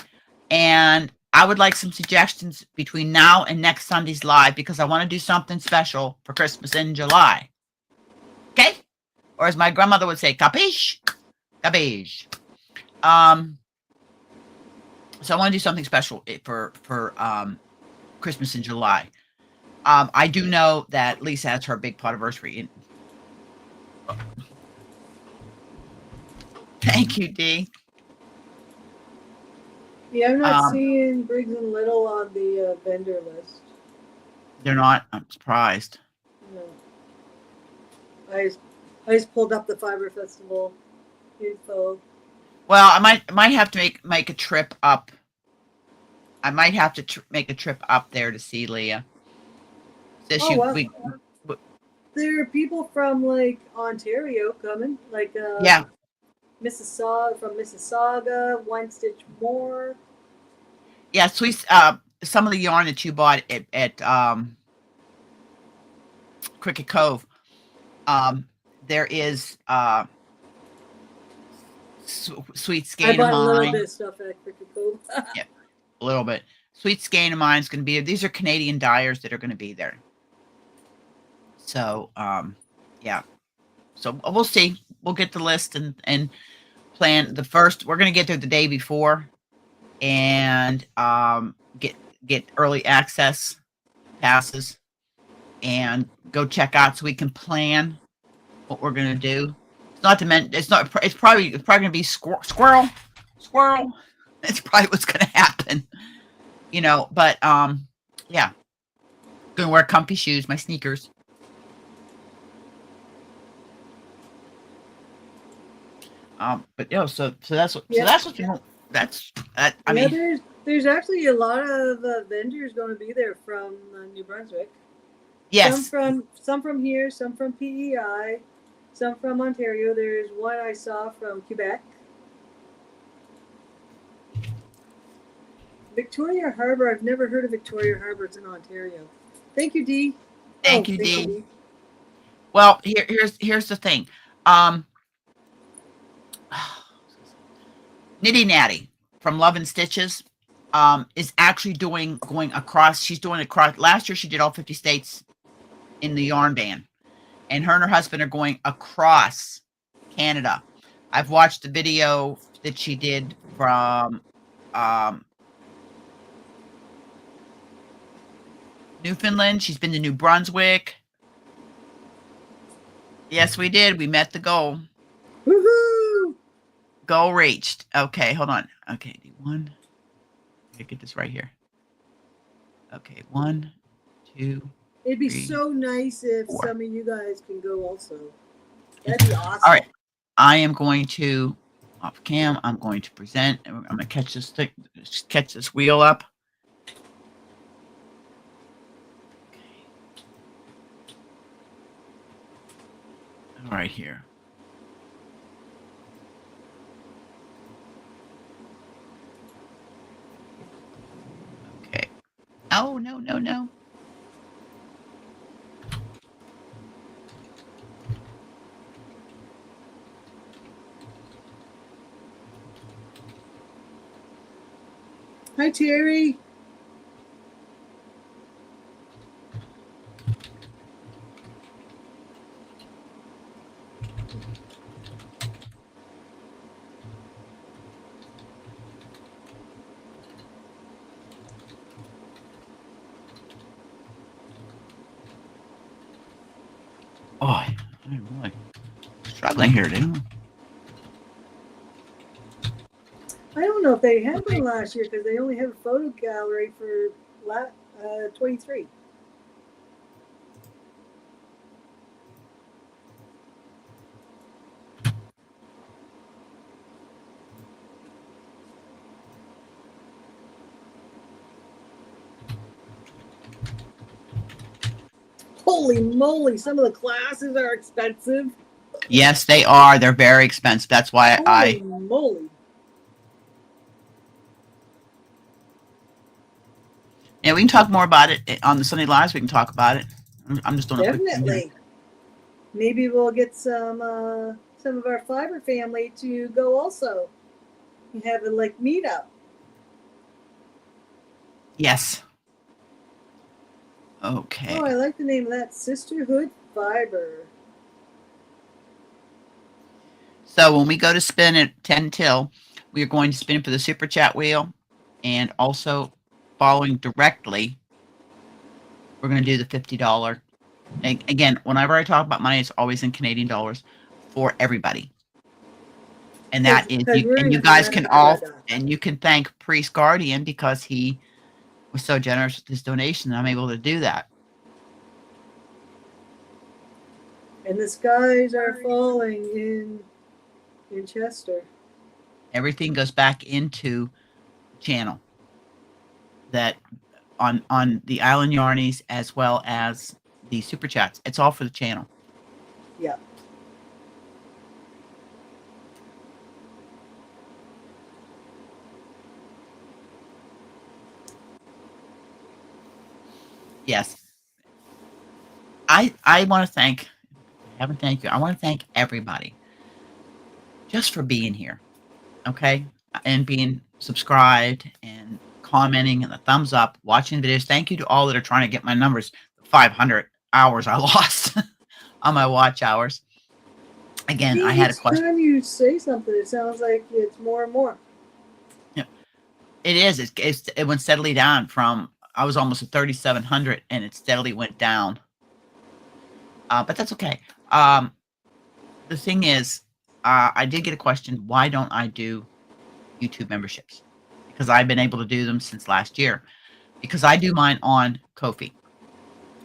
And I would like some suggestions between now and next Sunday's live because I want to do something special for Christmas in July. Okay? Or as my grandmother would say, capiche? Capiche. So I want to do something special for Christmas in July. I do know that Lisa has her big anniversary. Thank you, Dee. Yeah, I'm not seeing Briggs and Little on the vendor list. They're not. I'm surprised. No. I just pulled up the Fiber Festival info. Well, I might have to make a trip up. I might have to make a trip up there to see Leah. There are people from like Ontario coming, like yeah, Mississauga, One Stitch More. Yeah, sweet. Some of the yarn that you bought at Cricket Cove. There is Sweet Skein of Mine. I bought a little bit of stuff at Cricket Cove. Yeah, a little bit. Sweet Skein of Mine is going to be. These are Canadian dyers that are going to be there. So, yeah. So we'll see. We'll get the list and plan the first. We're going to get there the day before, and get early access passes, and go check out so we can plan what we're going to do. It's not to mention. It's probably going to be squirrel. It's probably what's going to happen. You know, but yeah. Going to wear comfy shoes, my sneakers. But you know, so that's what you want. I mean, there's actually a lot of vendors going to be there from New Brunswick. Yes. Some from here, some from PEI, some from Ontario. There's one I saw from Quebec. Victoria Harbour. I've never heard of Victoria Harbour. It's in Ontario. Thank you, Dee. Thank you, Dee. Well, here's the thing. Nitty Natty from Love and Stitches is actually going across. She's doing across. Last year she did all 50 states in the yarn ban, and her and her husband are going across Canada. I've watched the video that she did from Newfoundland. She's been to New Brunswick. Yes, we did. We met the goal. Woohoo! Goal reached. Okay, hold on. Okay, one. Let me get this right here. Okay, 1, 2. It'd be 3, so nice if 4. some of you guys can go also. That'd be awesome. All right. I am going to Off cam, I'm going to present, and I'm going to catch this wheel up. All right, here. Okay. Oh, no, no, no. Hi, Terry. Oh, I'm really struggling here, dude. I don't know if they had one last year because they only have a photo gallery for 23. Holy moly, some of the classes are expensive. Yes, they are. They're very expensive. That's why Holy moly. Yeah, we can talk more about it on the Sunday Lives. We can talk about it. I'm just doing a quick thing here. Definitely. Maybe we'll get some of our fiber family to go also. And have a like meetup. Yes. Okay. Oh, I like the name of that, Sisterhood Fiber. So when we go to spin at 10 till, we are going to spin for the super chat wheel, and also following directly, we're going to do the $50. And again, whenever I talk about money, it's always in Canadian dollars for everybody. And that is, and you guys can all, and you can thank Priest Guardian because he was so generous with his donation that I'm able to do that. And the skies are falling in Chester. Everything goes back into the channel that on the Island Yarnies as well as the super chats. It's all for the channel. Yeah. Yes. I want to thank, I haven't thanked you. I want to thank everybody just for being here. Okay? And being subscribed and commenting and the thumbs up, watching videos. Thank you to all that are trying to get my numbers, 500 hours I lost on my watch hours. Again, I had a question. Each time you say something, it sounds like it's more and more. Yeah, it is. It went steadily down from, I was almost at 3,700 and it steadily went down. But that's okay. The thing is, I did get a question. Why don't I do YouTube memberships? Because I've been able to do them since last year. Because I do mine on Ko-fi.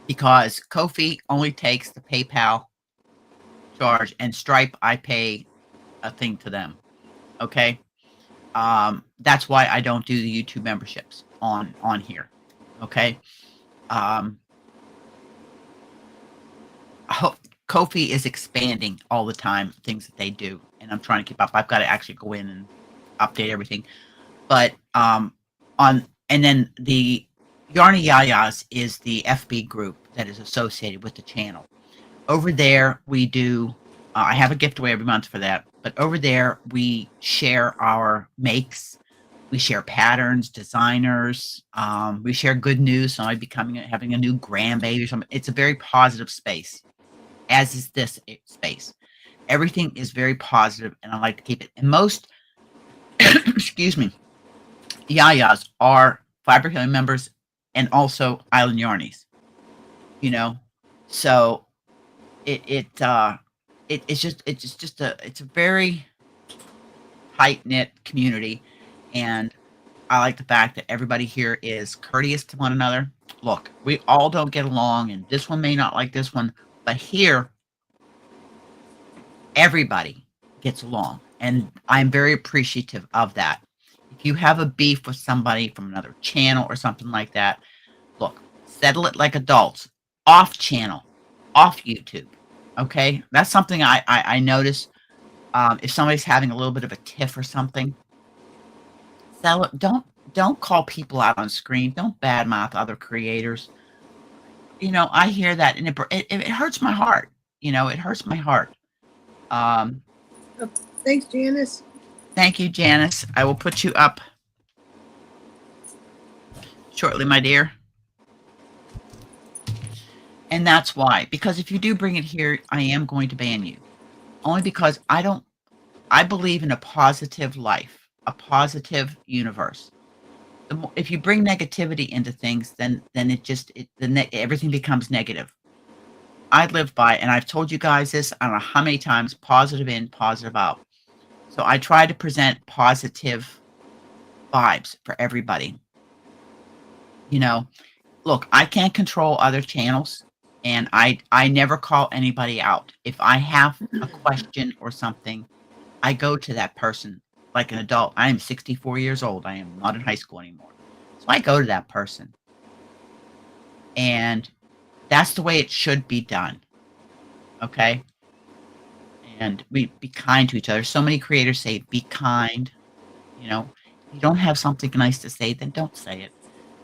Because Ko-fi only takes the PayPal charge, and Stripe, I pay a thing to them. Okay? That's why I don't do the YouTube memberships on here. Okay? Ko-fi is expanding all the time, things that they do, and I'm trying to keep up. I've got to actually go in and update everything. But and then the Yarny Yayas is the FB group that is associated with the channel. Over there, we do, I have a giveaway every month for that, but over there, we share our makes, we share patterns, designers, we share good news. So I'm having a new grandbaby or something. It's a very positive space, as is this space. Everything is very positive, and I like to keep it. And most, excuse me, Yayas are Fiber Healing members and also Island Yarnies. You know, so it's a very tight knit community, and I like the fact that everybody here is courteous to one another. Look, we all don't get along, and this one may not like this one, but here everybody gets along. And I'm very appreciative of that. If you have a beef with somebody from another channel or something like that, look, settle it like adults, off channel, off YouTube. Okay, that's something I notice. If somebody's having a little bit of a tiff or something, settle it. Don't call people out on screen. Don't badmouth other creators. I hear that, and it hurts my heart. It hurts my heart. Um, Thanks, Janice. Thank you, Janice. I will put you up shortly, my dear. And that's why, because if you do bring it here, I am going to ban you. Only because I believe in a positive life, a positive universe. If you bring negativity into things, then everything becomes negative. I live by, and I've told you guys this, I don't know how many times, positive in, positive out. So I try to present positive vibes for everybody. Look, I can't control other channels, and I never call anybody out. If I have a question or something, I go to that person like an adult. I am 64 years old. I am not in high school anymore. So I go to that person. And that's the way it should be done. Okay? And we be kind to each other. So many creators say, be kind. If you don't have something nice to say, then don't say it.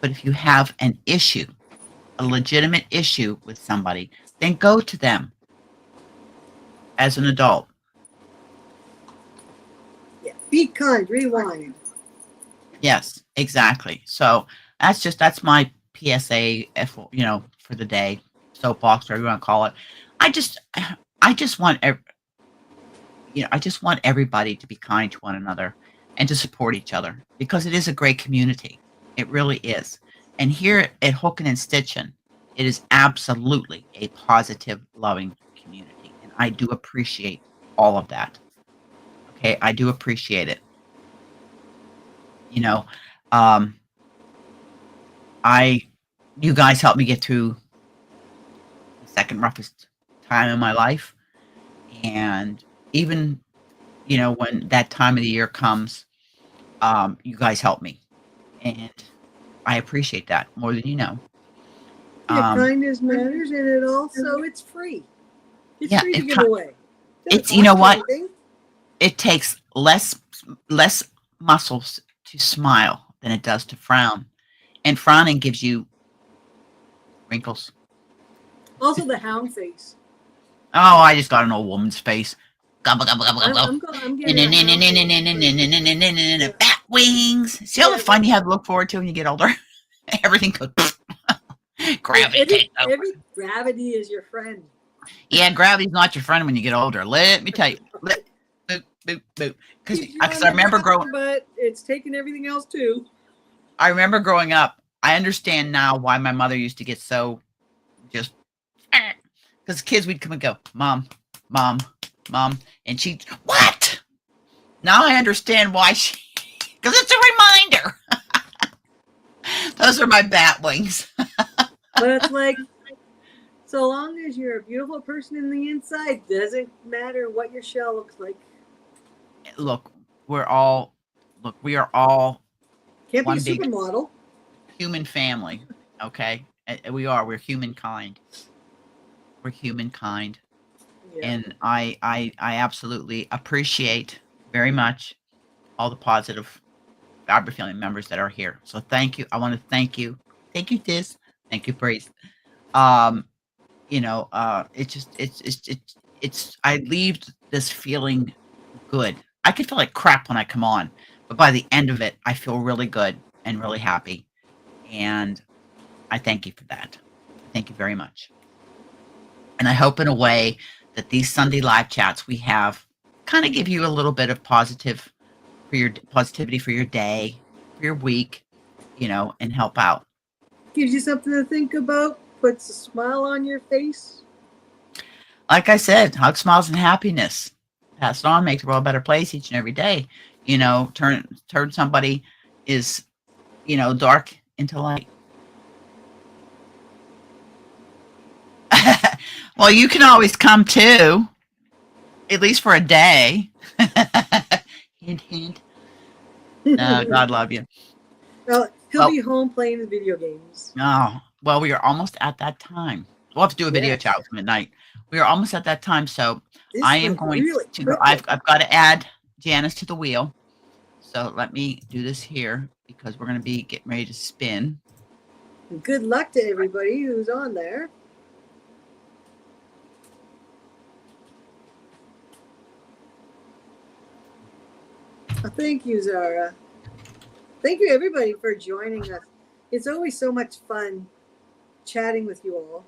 But if you have an issue, a legitimate issue with somebody, then go to them as an adult. Yeah. Be kind. Rewind. Yes, exactly. So that's my PSA, for the day, soapbox, whatever you want to call it. I just want everybody to be kind to one another and to support each other, because it is a great community. It really is. And here at Hookin' and Stitchin', it is absolutely a positive, loving community. And I do appreciate all of that. Okay, I do appreciate it. You guys helped me get through the second roughest time in my life. And even, when that time of the year comes, you guys help me. And I appreciate that more than you know. Yeah, kindness matters, and it's free. It's Yeah, free to it's give ki- away. it's you know what? Anything. It takes less muscles to smile than it does to frown. And frowning gives you wrinkles. Also, the hound face. Oh, I just got an old woman's face. Gobble, gobble, gobble, gobble. I'm getting a hound face. Bat wings. See all the fun you have to look forward to when you get older? Everything goes gravity takes over. Every gravity is your friend. Yeah, gravity's not your friend when you get older. Let me tell you. Boop, boop, boop. Because I remember growing. But it's taking everything else too. I remember growing up. I understand now why my mother used to get so just. Because kids, we'd come and go, Mom, Mom, Mom, and she'd, what? Now I understand why because it's a reminder. Those are my bat wings. But it's like, so long as you're a beautiful person in the inside, doesn't matter what your shell looks like. Look, we are all Can't be one a big supermodel. human family. Okay, we're humankind. We're humankind. Yeah. And I absolutely appreciate very much all the positive Fiber Family members that are here. So thank you. I want to thank you. Thank you, Tiz. Thank you, Praise. It's I leave this feeling good. I can feel like crap when I come on, but by the end of it, I feel really good and really happy. And I thank you for that. Thank you very much. And I hope in a way that these Sunday live chats we have kind of give you a little bit of positivity for your day, for your week, and help out. Gives you something to think about, puts a smile on your face. Like I said, hug, smiles, and happiness. Pass it on, make the world a better place each and every day. Turn somebody is, dark into light. Well, you can always come too, at least for a day. Hint, hint. No, God love you. Well, he'll Well- be home playing his video games. Oh, well, we are almost at that time. We'll have to do a video Yes. chat with him at night. We are almost at that time, so This I am went going really to go. quickly. I've got to add Janice to the wheel. So let me do this here because we're going to be getting ready to spin. Good luck to everybody who's on there. Thank you, Zara. Thank you, everybody, for joining us. It's always so much fun chatting with you all.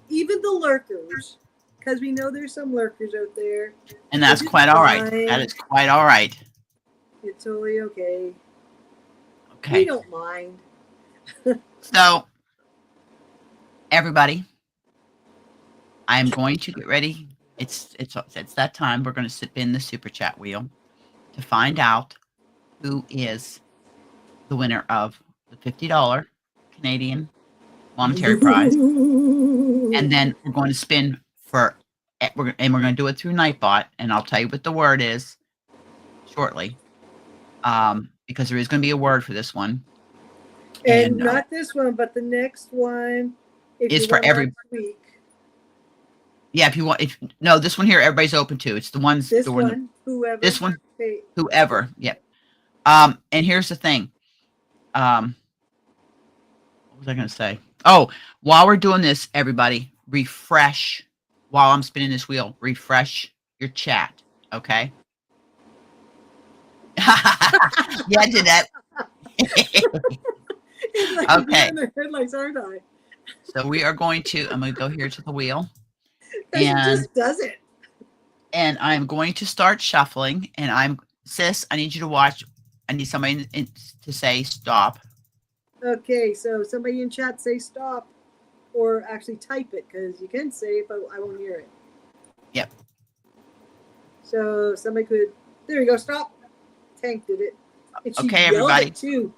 Even the lurkers, because we know there's some lurkers out there. And that's It's quite all right. fine. That is quite all right. It's totally okay. We Okay. don't mind. So, everybody, I'm going to get ready. It's that time. We're going to spin the super chat wheel to find out who is the winner of the $50 Canadian monetary prize. And then we're going to spin for, and we're going to do it through Nightbot, and I'll tell you what the word is shortly, because there is going to be a word for this one. And And, not this one, but the next one if is you for want every- next week. Yeah, if you want, no, this one here, everybody's open to. It's the ones, This the one, whoever. this one, Hey, whoever. Yep. And here's the thing. What was I going to say? Oh, while we're doing this, everybody, refresh while I'm spinning this wheel. Refresh your chat, okay? Yeah, Jeanette. it's like Okay. in the headlights, aren't I? So we are going to. I'm going to go here to the wheel, She And- just does it. and I'm going to start shuffling. And sis, I need you to watch. I need somebody to say stop. Okay, so somebody in chat say stop, or actually type it because you can say it, but I won't hear it. Yep. So somebody could. There you go. Stop. Tank did it. And she Okay, yelled everybody. it too.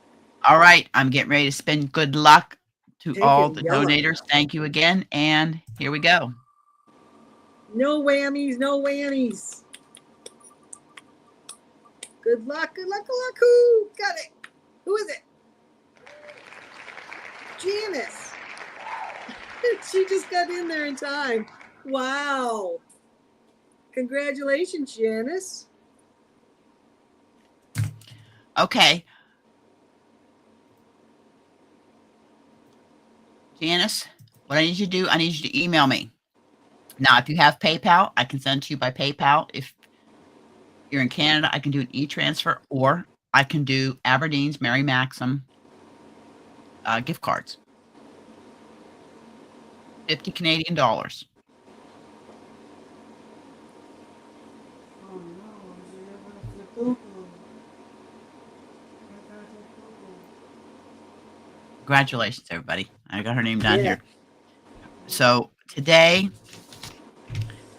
All right, I'm getting ready to spin. Good luck to Take all it, the yell it. donators. Thank you again, and here we go. No whammies. No whammies. Good luck. Good luck. Good luck. Who got it? Who is it? Janice. She just got in there in time. Wow. Congratulations, Janice. Okay. Janice, what I need you to do, I need you to email me. Now, if you have PayPal, I can send to you by PayPal. If you're in Canada, I can do an e-transfer, or I can do Aberdeen's Mary Maxim gift cards. 50 Canadian dollars. Oh no, she never flew. Congratulations, everybody. I got her name down Yeah. here. So today,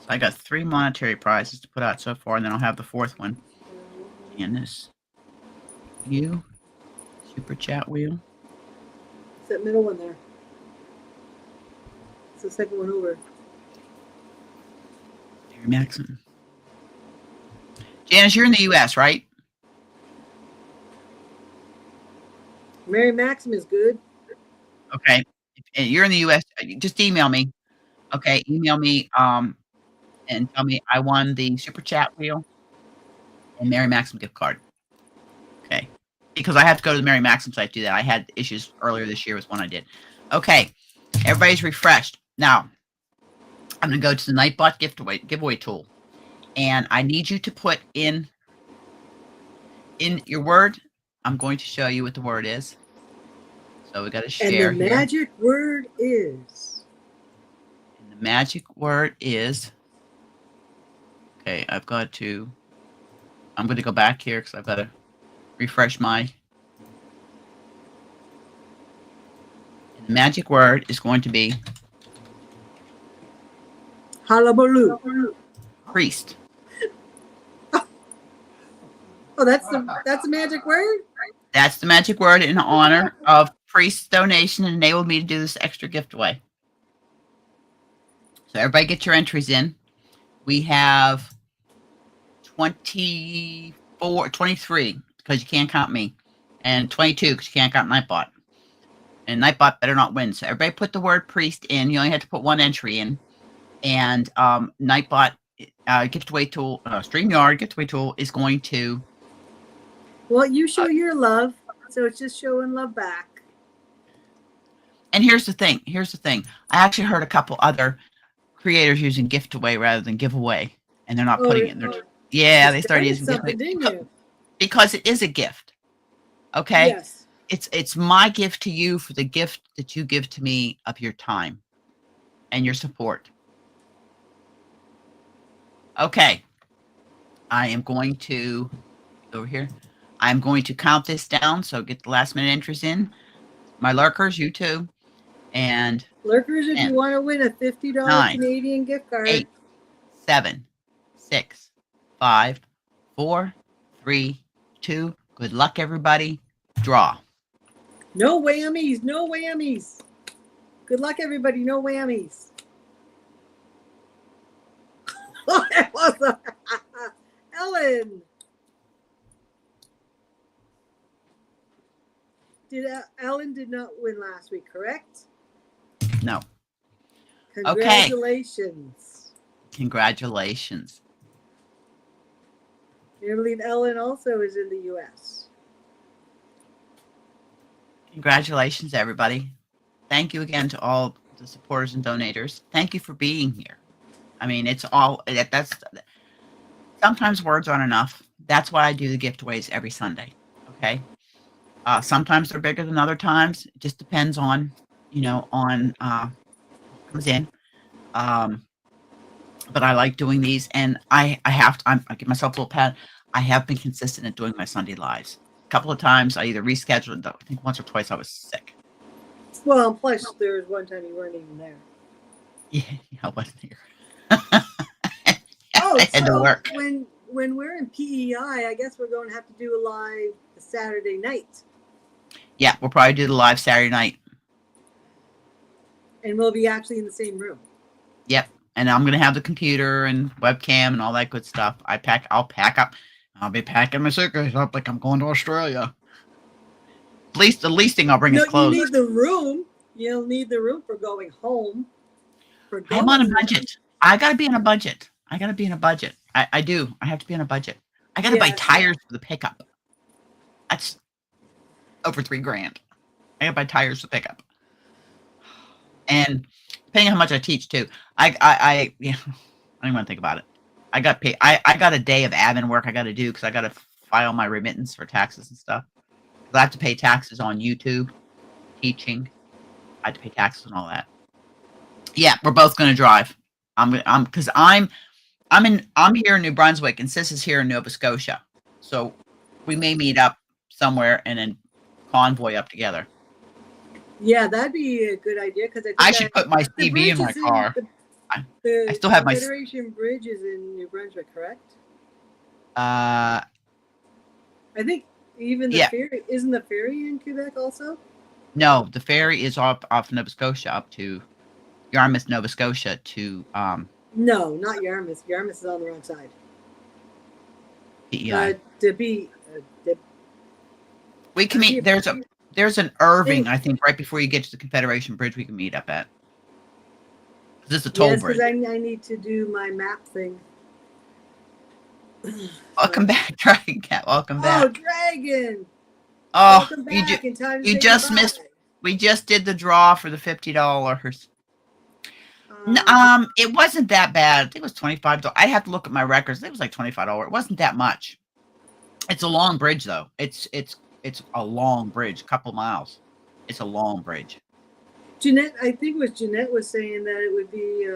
I got 3 monetary prizes to put out so far, and then I'll have the 4th one. And this, you, super chat wheel. It's that middle one there. It's the second one over. Mary Maxim. Janice, you're in the U.S., right? Mary Maxim is good. Okay. If you're in the U.S., just email me. Okay, email me and tell me I won the super chat wheel and Mary Maxim gift card. Okay. Because I have to go to the Mary Maxim site to do that. I had issues earlier this year with one I did. Okay. Everybody's refreshed. Now, I'm going to go to the Nightbot giveaway tool. And I need you to put in your word. I'm going to show you what the word is. So we got to share And the here. magic word is. And the magic word is. Okay, I'm going to go back here because I've got to refresh my. And the magic word is going to be Hullabaloo. priest. Oh, that's the magic word? That's the magic word in honor of priest's donation and enabled me to do this extra gift away. So everybody get your entries in. We have 24, 23, because you can't count me, and 22 because you can't count Nightbot. And Nightbot better not win. So everybody put the word priest in. You only had to put one entry in. And Nightbot giveaway tool, StreamYard giveaway tool is going to. Well, you show your love, so it's just showing love back. And here's the thing. I actually heard a couple other creators using gift away rather than giveaway, and they're not putting it in their. Yeah, they started using something, didn't you? Because it is a gift. Okay. Yes. It's my gift to you for the gift that you give to me of your time and your support. Okay. I am going to over here. I'm going to count this down. So get the last minute entries in. My lurkers, you too. And lurkers, if 10, you want to win a $50 9, Canadian gift card. 8, 7, 6, 5, 4, 3, 2. Good luck, everybody. Draw. No whammies. No whammies. Good luck, everybody. No whammies. Ellen. Ellen did not win last week, correct? No. Congratulations. Okay. Congratulations. I believe Ellen also is in the U.S. Congratulations, everybody. Thank you again to all the supporters and donators. Thank you for being here. I mean, it's all that's sometimes words aren't enough. That's why I do the giveaways every Sunday. Okay. Sometimes they're bigger than other times. It just depends on, on comes in. But I like doing these, and I give myself a little pat. I have been consistent at doing my Sunday lives. A couple of times I either rescheduled. I think once or twice I was sick. Well, plus there was one time you weren't even there. Yeah, I wasn't here. Oh, I had to work. When we're in PEI, I guess we're going to have to do a live Saturday night. Yeah, we'll probably do the live Saturday night. And we'll be actually in the same room. Yep. And I'm going to have the computer and webcam and all that good stuff. I'll pack up. I'll be packing my suitcase up like I'm going to Australia. The least thing I'll bring is clothes. You need the room. You'll need the room for going home. I'm on a budget. I got to be in a budget. I do. I have to be on a budget. I got to buy tires for the pickup. That's over $3,000. I got to buy tires for pickup. And depending on how much I teach too, I don't even want to think about it. I got paid. I got a day of admin work I got to do because I got to file my remittance for taxes and stuff. I have to pay taxes on YouTube, teaching. I have to pay taxes and all that. Yeah, we're both going to drive. I'm here in New Brunswick and Sis is here in Nova Scotia, so we may meet up somewhere and then convoy up together. Yeah, that'd be a good idea because I should put my CB in my car. I still have my Federation Bridge is in New Brunswick, correct? I think even the ferry isn't the ferry in Quebec also. No, the ferry is off Nova Scotia up to Yarmouth, Nova Scotia to No, not Yarmouth. Yarmouth is on the wrong side. PEI. We can meet. There's an Irving, I think, right before you get to the Confederation Bridge. We can meet up at. This is a toll bridge. Yes, because I need to do my map thing. Welcome back, Dragon Cat. Welcome back. Oh, Dragon. Oh, you just missed. We just did the draw for the $50. It wasn't that bad. I think it was $25. I'd have to look at my records. I think it was like $25. It wasn't that much. It's a long bridge, though. It's a long bridge, a couple miles. It's a long bridge. Jeanette, I think it was Jeanette was saying that it would be,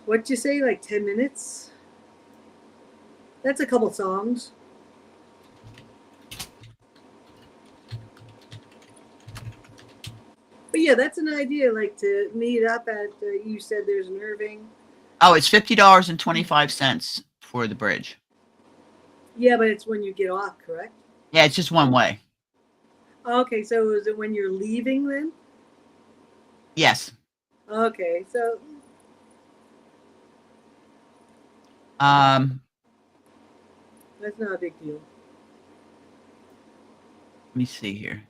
what'd you say, like 10 minutes? That's a couple songs. But yeah, that's an idea, like to meet up at, you said there's an Irving. Oh, it's $50.25 for the bridge. Yeah, but it's when you get off, correct? Yeah, it's just one way. Okay, so is it when you're leaving then? Yes. Okay, so Um, That's not a big deal. let me see here.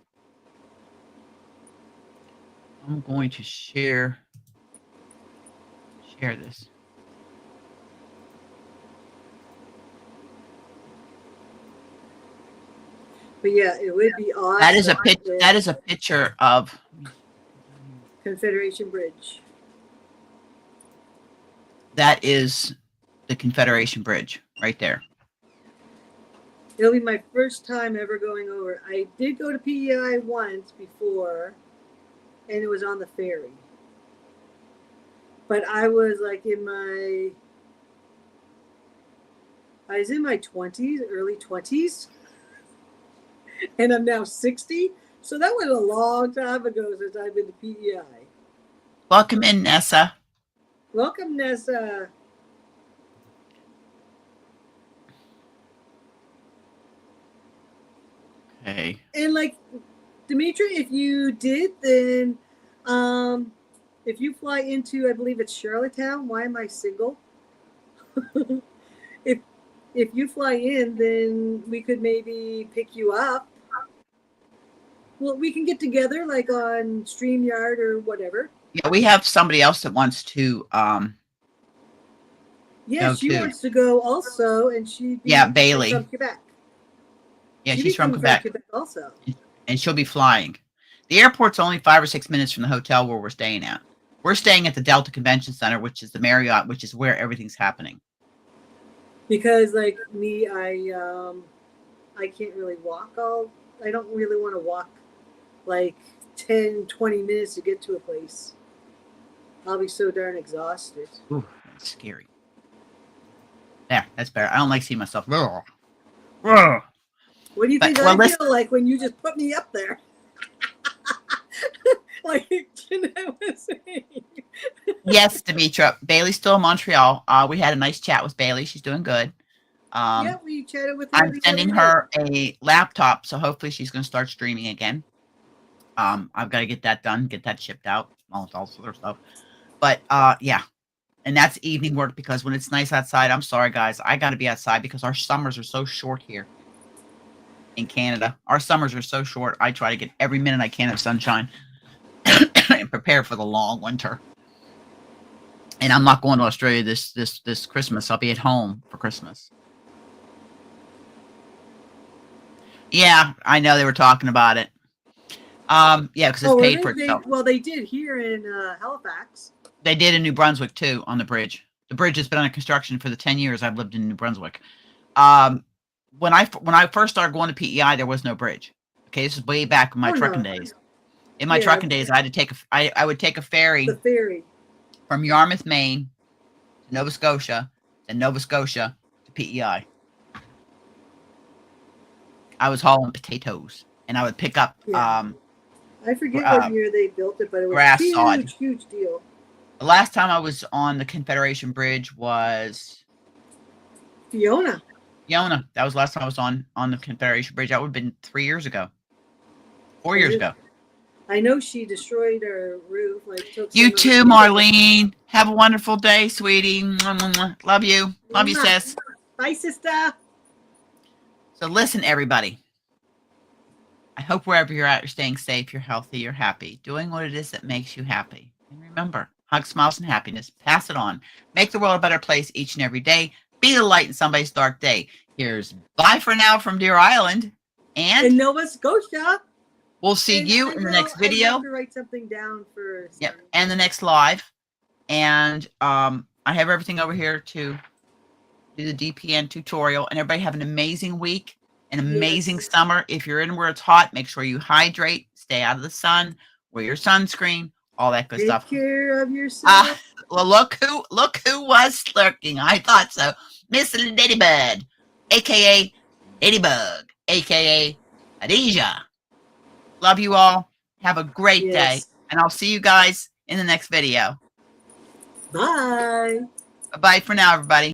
I'm going to share this. But yeah, it would be awesome. That is a pitch. if That is a picture of. Confederation Bridge. That is the Confederation Bridge right there. It'll be my first time ever going over. I did go to PEI once before, and it was on the ferry. But I was like I was in my 20s, early 20s, and I'm now 60. So that was a long time ago since I've been to PEI. Welcome in, Nessa. Welcome, Nessa. Okay. And like, Dimitri, if you did, then if you fly into, I believe it's Charlottetown. Why am I single? if you fly in, then we could maybe pick you up. Well, we can get together like on StreamYard or whatever. Yeah, we have somebody else that wants to. Yeah, No, she too. wants to go also, and she Yeah, Bailey. from Quebec. Yeah, She'd she's be from coming Quebec, also. and she'll be flying. The airport's only 5 or 6 minutes from the hotel where we're staying at. We're staying at the Delta Convention Center, which is the Marriott, which is where everything's happening. Because like me, I can't really walk I don't really want to walk like 10, 20 minutes to get to a place. I'll be so darn exhausted. Ooh, that's scary. There, that's better. I don't like seeing myself. Ugh. Ugh. What do you think Well, I listen- feel like when you just put me up there? Like Jeanette was saying. Yes, Demetra. Bailey's still in Montreal. We had a nice chat with Bailey. She's doing good. Yeah, we chatted with her. I'm sending her a laptop, so hopefully she's going to start streaming again. I've got to get that done, get that shipped out, all other stuff. But yeah, and that's evening work because when it's nice outside, I'm sorry guys, I got to be outside because our summers are so short here in Canada. Our summers are so short. I try to get every minute I can of sunshine and prepare for the long winter. And I'm not going to Australia this Christmas. I'll be at home for Christmas. Yeah, I know they were talking about it. Yeah, because it's paid for itself. Well, they did here in Halifax. They did in New Brunswick too on the bridge. The bridge has been under construction for the 10 years I've lived in New Brunswick. When I first started going to PEI, there was no bridge. Okay, this is way back in my trucking days. In my trucking days, I had to take I would take a ferry. The ferry from Yarmouth, Maine, to Nova Scotia, and Nova Scotia to PEI. I was hauling potatoes, and I would pick up. I forget what year they built it, but it was grass a sod. huge deal. The last time I was on the Confederation Bridge was Fiona. That was the last time I was on the Confederation Bridge. That would have been 3 years ago. 4 years ago. I know she destroyed her roof. Like you too, Marlene. Have a wonderful day, sweetie. Mwah, mwah, mwah. Love you. Love you, sis. Bye, sister. So listen, everybody. I hope wherever you're at, you're staying safe, you're healthy, you're happy, doing what it is that makes you happy. And remember, hug, smiles, and happiness. Pass it on. Make the world a better place each and every day. Be the light in somebody's dark day. Here's bye for now from Deer Island. And in Nova Scotia. We'll see you in the next video. I have to write something down for. Yep, and the next live. And I have everything over here to do the DPN tutorial. And everybody have an amazing week, an amazing summer. If you're in where it's hot, make sure you hydrate, stay out of the sun, wear your sunscreen, all that good stuff. Take care of yourself. Well, look who was lurking. I thought so. Miss Ladybird, aka Ladybug, aka Adija. Love you all. Have a great day. And I'll see you guys in the next video. Bye. Bye for now, everybody.